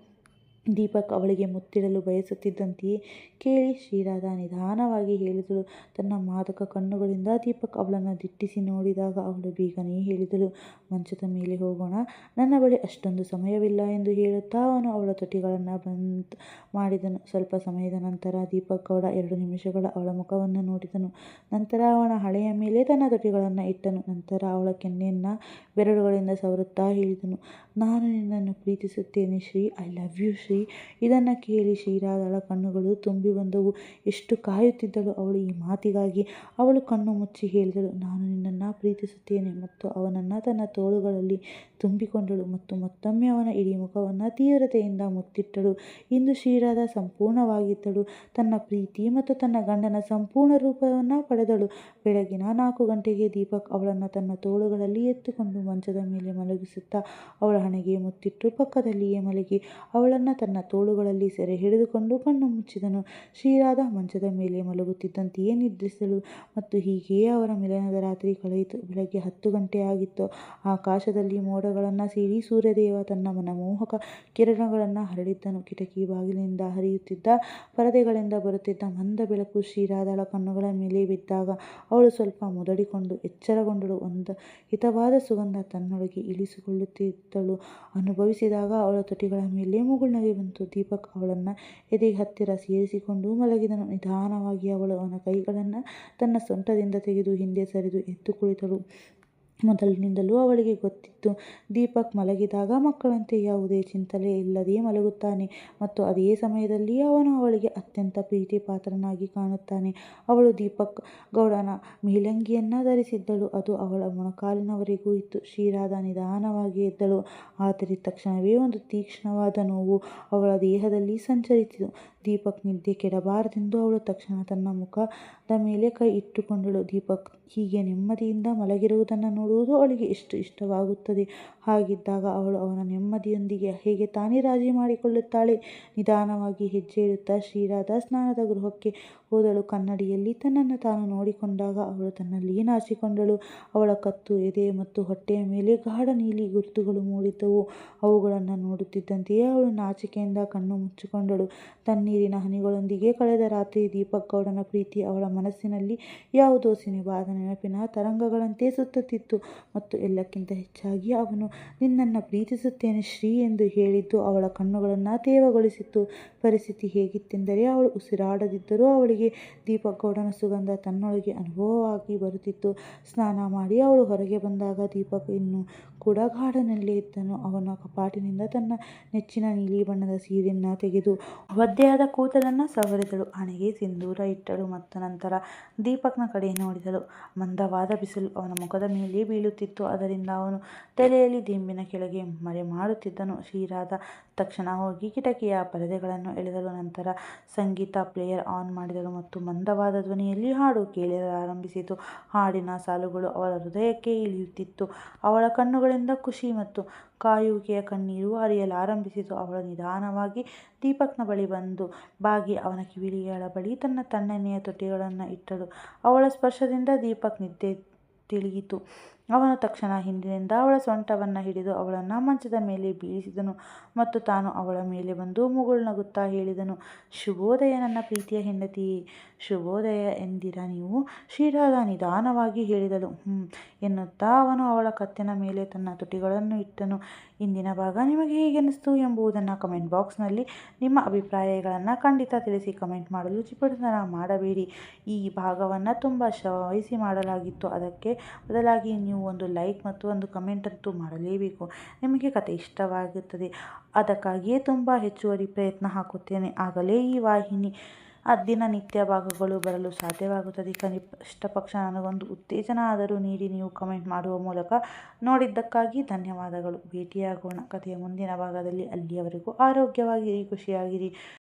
ದೀಪಕ್ ಅವಳಿಗೆ ಮುತ್ತಿಡಲು ಬಯಸುತ್ತಿದ್ದಂತೆಯೇ ಕೇಳಿ ಶ್ರೀರಾಧಾ ನಿಧಾನವಾಗಿ ಹೇಳಿದಳು. ತನ್ನ ಮಾದಕ ಕಣ್ಣುಗಳಿಂದ ದೀಪಕ್ ಅವಳನ್ನು ದಿಟ್ಟಿಸಿ ನೋಡಿದಾಗ ಅವಳು ಬೇಗನೆ ಹೇಳಿದಳು, ಮಂಚದ ಮೇಲೆ ಹೋಗೋಣ, ನನ್ನ ಬಳಿ ಅಷ್ಟೊಂದು ಸಮಯವಿಲ್ಲ ಎಂದು ಹೇಳುತ್ತಾ ಅವನು ಅವಳ ತುಟಿಗಳನ್ನು ಬಂದ್ ಮಾಡಿದನು. ಸ್ವಲ್ಪ ಸಮಯದ ನಂತರ ದೀಪಕ್ ಗೌಡ 2 ನಿಮಿಷಗಳ ಅವಳ ಮುಖವನ್ನು ನೋಡಿದನು. ನಂತರ ಅವನ ಹಣೆಯ ಮೇಲೆ ತನ್ನ ತುಟಿಗಳನ್ನು ಇಟ್ಟನು. ನಂತರ ಅವಳ ಕೆನ್ನೆಯನ್ನು ಬೆರಳುಗಳಿಂದ ಸವರುತ್ತಾ ಹೇಳಿದನು, ನಾನು ನಿನ್ನನ್ನು ಪ್ರೀತಿಸುತ್ತೇನೆ Shri, I love you Shri. Shri. ಇದನ್ನು ಕೇಳಿ ಶ್ರೀರಾಧಳ ಕಣ್ಣುಗಳು ತುಂಬಿ ಬಂದವು. ಎಷ್ಟು ಕಾಯುತ್ತಿದ್ದಳು ಅವಳು ಈ ಮಾತಿಗಾಗಿ. ಅವಳು ಕಣ್ಣು ಮುಚ್ಚಿ ಹೇಳಿದಳು, ನಾನು ನಿನ್ನನ್ನು ಪ್ರೀತಿಸುತ್ತೇನೆ. ಮತ್ತು ಅವನನ್ನು ತನ್ನ ತೋಳುಗಳಲ್ಲಿ ತುಂಬಿಕೊಂಡಳು ಮತ್ತು ಮತ್ತೊಮ್ಮೆ ಅವನ ಇಡೀ ಮುಖವನ್ನು ತೀವ್ರತೆಯಿಂದ ಮುತ್ತಿಟ್ಟಳು. ಇಂದು ಶ್ರೀರಾಧ ಸಂಪೂರ್ಣವಾಗಿದ್ದಳು. ತನ್ನ ಪ್ರೀತಿ ಮತ್ತು ತನ್ನ ಗಂಡನ ಸಂಪೂರ್ಣ ರೂಪವನ್ನು ಪಡೆದಳು. ಬೆಳಗಿನ 4 ಗಂಟೆಗೆ ದೀಪಕ್ ಅವಳನ್ನು ತನ್ನ ತೋಳುಗಳಲ್ಲಿ ಎತ್ತಿಕೊಂಡು ಮಂಚದ ಮೇಲೆ ಮಲಗಿಸುತ್ತಾ ಅವಳ ಹಣೆಗೆ ಮುತ್ತಿಟ್ಟು ಪಕ್ಕದಲ್ಲಿಯೇ ಮಲಗಿ ಅವಳನ್ನು ತನ್ನ ತೋಳುಗಳಲ್ಲಿ ಸೆರೆ ಹಿಡಿದುಕೊಂಡು ಕಣ್ಣು ಮುಚ್ಚಿದನು. ಶ್ರೀರಾಧ ಮಂಚದ ಮೇಲೆ ಮಲಗುತ್ತಿದ್ದಂತೆಯೇ ನಿದ್ರಿಸಿದಳು ಮತ್ತು ಹೀಗೆಯೇ ಅವರ ಮಿಲನದ ರಾತ್ರಿ ಕಳೆಯಿತು. ಬೆಳಗ್ಗೆ 10 ಗಂಟೆ ಆಗಿತ್ತು. ಆಕಾಶದಲ್ಲಿ ಮೋಡಗಳನ್ನು ಸೀಳಿ ಸೂರ್ಯದೇವ ತನ್ನ ಮನಮೋಹಕ ಕಿರಣಗಳನ್ನು ಹರಡಿದ್ದನು. ಕಿಟಕಿ ಬಾಗಿಲಿನಿಂದ ಹರಿಯುತ್ತಿದ್ದ ಪರದೆಗಳಿಂದ ಬರುತ್ತಿದ್ದ ಮಂದ ಬೆಳಕು ಶ್ರೀರಾಧಳ ಕಣ್ಣುಗಳ ಮೇಲೆ ಬಿದ್ದಾಗ ಅವಳು ಸ್ವಲ್ಪ ಮುದಡಿಕೊಂಡು ಎಚ್ಚರಗೊಂಡಳು. ಒಂದು ಹಿತವಾದ ಸುಗಂಧ ತನ್ನೊಳಗೆ ಇಳಿಸಿಕೊಳ್ಳುತ್ತಿದ್ದಳು ಅನುಭವಿಸಿದಾಗ ಅವಳ ತುಟಿಗಳ ಮೇಲೆ ಮುಗುಳ್ನಗೆ ಬಂತು. ದೀಪಕ್ ಅವಳನ್ನು ಎದೆಗೆ ಹತ್ತಿರ ಸೇರಿಸಿಕೊಂಡು ಮಲಗಿದನು. ನಿಧಾನವಾಗಿ ಅವಳು ಅವನ ಕೈಗಳನ್ನು ತನ್ನ ಸೊಂಟದಿಂದ ತೆಗೆದು ಹಿಂದೆ ಸರಿದು ಎದ್ದು ಕುಳಿತಳು. ಮೊದಲಿನಿಂದಲೂ ಅವಳಿಗೆ ಗೊತ್ತಿತ್ತು, ದೀಪಕ್ ಮಲಗಿದಾಗ ಮಕ್ಕಳಂತೆ ಯಾವುದೇ ಚಿಂತನೆ ಇಲ್ಲದೆ ಮಲಗುತ್ತಾನೆ ಮತ್ತು ಅದೇ ಸಮಯದಲ್ಲಿ ಅವನು ಅವಳಿಗೆ ಅತ್ಯಂತ ಪ್ರೀತಿ ಪಾತ್ರನಾಗಿ ಕಾಣುತ್ತಾನೆ. ಅವಳು ದೀಪಕ್ ಗೌಡನ ಮೇಲಂಗಿಯನ್ನು ಧರಿಸಿದ್ದಳು. ಅದು ಅವಳ ಮೊಣಕಾಲಿನವರೆಗೂ ಇತ್ತು. ಶ್ರೀರಾಧ ನಿಧಾನವಾಗಿ ಎದ್ದಳು, ಆದರೆ ತಕ್ಷಣವೇ ಒಂದು ತೀಕ್ಷ್ಣವಾದ ನೋವು ಅವಳ ದೇಹದಲ್ಲಿ ಸಂಚರಿಸಿತು. ದೀಪಕ್ ನಿದ್ದೆ ಕೆಡಬಾರದೆಂದು ಅವಳು ತಕ್ಷಣ ತನ್ನ ಮುಖದ ಮೇಲೆ ಕೈ ಇಟ್ಟುಕೊಂಡಳು. ದೀಪಕ್ ಹೀಗೆ ನೆಮ್ಮದಿಯಿಂದ ಮಲಗಿರುವುದನ್ನು ನೋಡುವುದು ಅವಳಿಗೆ ಎಷ್ಟು ಇಷ್ಟವಾಗುತ್ತದೆ. ಹಾಗಿದ್ದಾಗ ಅವಳು ಅವನ ನೆಮ್ಮದಿಯೊಂದಿಗೆ ಹೇಗೆ ತಾನೇ ರಾಜಿ ಮಾಡಿಕೊಳ್ಳುತ್ತಾಳೆ. ನಿಧಾನವಾಗಿ ಹೆಜ್ಜೆ ಇಡುತ್ತಾ ಶ್ರೀರಾಧ ಸ್ನಾನದ ಗೃಹಕ್ಕೆ ಹೋದಳು. ಕನ್ನಡಿಯಲ್ಲಿ ತನ್ನನ್ನು ತಾನು ನೋಡಿಕೊಂಡಾಗ ಅವಳು ತನ್ನಲ್ಲಿಯೇ ನಾಚಿಕೊಂಡಳು. ಅವಳ ಕತ್ತು, ಎದೆ ಮತ್ತು ಹೊಟ್ಟೆಯ ಮೇಲೆ ಗಾಢ ನೀಲಿ ಗುರುತುಗಳು ಮೂಡಿದ್ದವು. ಅವುಗಳನ್ನು ನೋಡುತ್ತಿದ್ದಂತೆಯೇ ಅವಳು ನಾಚಿಕೆಯಿಂದ ಕಣ್ಣು ಮುಚ್ಚಿಕೊಂಡಳು. ತಣ್ಣೀರಿನ ಹನಿಗಳೊಂದಿಗೆ ಕಳೆದ ರಾತ್ರಿ ದೀಪಕ್ ಗೌಡನ ಪ್ರೀತಿ ಅವಳ ಮನಸ್ಸಿನಲ್ಲಿ ಯಾವುದೋ ಸಿನಿಮಾದ ನೆನಪಿನ ತರಂಗಗಳಂತೆ ಸುತ್ತುತ್ತಿತ್ತು. ಮತ್ತು ಎಲ್ಲಕ್ಕಿಂತ ಹೆಚ್ಚಾಗಿ ಅವನು ನಿನ್ನನ್ನು ಪ್ರೀತಿಸುತ್ತೇನೆ ಶ್ರೀ ಎಂದು ಹೇಳಿದ್ದು ಅವಳ ಕಣ್ಣುಗಳನ್ನು ತೇವಗೊಳಿಸಿತ್ತು. ಪರಿಸ್ಥಿತಿ ಹೇಗಿತ್ತೆಂದರೆ ಅವಳು ಉಸಿರಾಡದಿದ್ದರೂ ಅವಳಿಗೆ ದೀಪಕ್ ಗೌಡನ ಸುಗಂಧ ತನ್ನೊಳಗೆ ಅನುಭವವಾಗಿ ಬರುತ್ತಿತ್ತು. ಸ್ನಾನ ಮಾಡಿ ಅವಳು ಹೊರಗೆ ಬಂದಾಗ ದೀಪಕ್ ಇನ್ನೂ ಕೂಡ ಗಾರ್ಡನ್ನಲ್ಲೇ ಇದ್ದನು. ಅವನ ಕಪಾಟಿನಿಂದ ತನ್ನ ನೆಚ್ಚಿನ ನೀಲಿ ಬಣ್ಣದ ಸೀರೆಯನ್ನು ತೆಗೆದು ಒದ್ದೆಯಾದ ಕೂದಲನ್ನು ಸವರಿದಳು. ಹಣೆಗೆ ಸಿಂಧೂರ ಇಟ್ಟಳು ಮತ್ತು ನಂತರ ದೀಪಕ್ನ ಕಡೆ ನೋಡಿದಳು. ಮಂದವಾದ ಬಿಸಿಲು ಅವನ ಮುಖದ ಮೇಲೆ ಬೀಳುತ್ತಿತ್ತು, ಅದರಿಂದ ಅವನು ತಲೆಯಲ್ಲಿ ದಿಂಬಿನ ಕೆಳಗೆ ಮರೆ ಮಾಡುತ್ತಿದ್ದನು. ಶ್ರೀರಾಧ ತಕ್ಷಣ ಹೋಗಿ ಕಿಟಕಿಯ ಪರದೆಗಳನ್ನು ಎಳೆದಳು. ನಂತರ ಸಂಗೀತ ಪ್ಲೇಯರ್ ಆನ್ ಮಾಡಿದಳು ಮತ್ತು ಮಂದವಾದ ಧ್ವನಿಯಲ್ಲಿ ಹಾಡು ಕೇಳಲಾರಂಭಿಸಿತು. ಹಾಡಿನ ಸಾಲುಗಳು ಅವಳ ಹೃದಯಕ್ಕೆ ಇಳಿಯುತ್ತಿತ್ತು. ಅವಳ ಕಣ್ಣುಗಳಿಂದ ಖುಷಿ ಮತ್ತು ಕಾಯುವಿಕೆಯ ಕಣ್ಣೀರು ಹರಿಯಲಾರಂಭಿಸಿತು. ಅವಳು ನಿಧಾನವಾಗಿ ದೀಪಕ್ನ ಬಳಿ ಬಂದು ಬಾಗಿ ಅವನ ಕಿವಿಗಳ ಬಳಿ ತನ್ನ ತಣ್ಣನೆಯ ತುಟಿಗಳನ್ನು ಇಟ್ಟಳು. ಅವಳ ಸ್ಪರ್ಶದಿಂದ ದೀಪಕ್ ನಿದ್ದೆ ತಿಳಿಯಿತು. ಅವನು ತಕ್ಷಣ ಹಿಂದಿನಿಂದ ಅವಳ ಸೊಂಟವನ್ನು ಹಿಡಿದು ಅವಳನ್ನು ಮಂಚದ ಮೇಲೆ ಬೀಳಿಸಿದನು ಮತ್ತು ತಾನು ಅವಳ ಮೇಲೆ ಬಂದು ಮುಗುಳ್ನಗುತ್ತಾ ಹೇಳಿದನು, ಶುಭೋದಯ ನನ್ನ ಪ್ರೀತಿಯ ಹೆಂಡತಿಯೇ. ಶುಭೋದಯ ಎಂದಿರಾ ನೀವು? ಶ್ರೀರಾಧ ನಿಧಾನವಾಗಿ ಹೇಳಿದಳು. ಎನ್ನುತ್ತಾ ಅವನು ಅವಳ ಕತ್ತಿನ ಮೇಲೆ ತನ್ನ ತುಟಿಗಳನ್ನು ಇಟ್ಟನು. ಇಂದಿನ ಭಾಗ ನಿಮಗೆ ಹೇಗೆ ಅನ್ನಿಸ್ತು ಎಂಬುದನ್ನು ಕಮೆಂಟ್ ಬಾಕ್ಸ್ನಲ್ಲಿ ನಿಮ್ಮ ಅಭಿಪ್ರಾಯಗಳನ್ನು ಖಂಡಿತ ತಿಳಿಸಿ. ಕಮೆಂಟ್ ಮಾಡಲು ಚಿಪಟತನ ಮಾಡಬೇಡಿ. ಈ ಭಾಗವನ್ನು ತುಂಬ ಶ್ರವಹಿಸಿ ಮಾಡಲಾಗಿತ್ತು. ಅದಕ್ಕೆ ಬದಲಾಗಿ ನೀವು ಒಂದು ಲೈಕ್ ಮತ್ತು ಒಂದು ಕಮೆಂಟ್ ಅಂತೂ ಮಾಡಲೇಬೇಕು. ನಿಮಗೆ ಕತೆ ಇಷ್ಟವಾಗುತ್ತದೆ, ಅದಕ್ಕಾಗಿಯೇ ತುಂಬ ಹೆಚ್ಚುವರಿ ಪ್ರಯತ್ನ ಹಾಕುತ್ತೇನೆ. ಆಗಲೇ ಈ ವಾಹಿನಿ ದಿನನಿತ್ಯ ಭಾಗಗಳು ಬರಲು ಸಾಧ್ಯವಾಗುತ್ತದೆ. ಕನಿಷ್ಠ ಪಕ್ಷ ನನಗೊಂದು ಉತ್ತೇಜನ ಆದರೂ ನೀಡಿ ನೀವು ಕಮೆಂಟ್ ಮಾಡುವ ಮೂಲಕ. ನೋಡಿದ್ದಕ್ಕಾಗಿ ಧನ್ಯವಾದಗಳು. ಭೇಟಿಯಾಗೋಣ ಕಥೆಯ ಮುಂದಿನ ಭಾಗದಲ್ಲಿ. ಅಲ್ಲಿಯವರೆಗೂ ಆರೋಗ್ಯವಾಗಿರಿ, ಖುಷಿಯಾಗಿರಿ.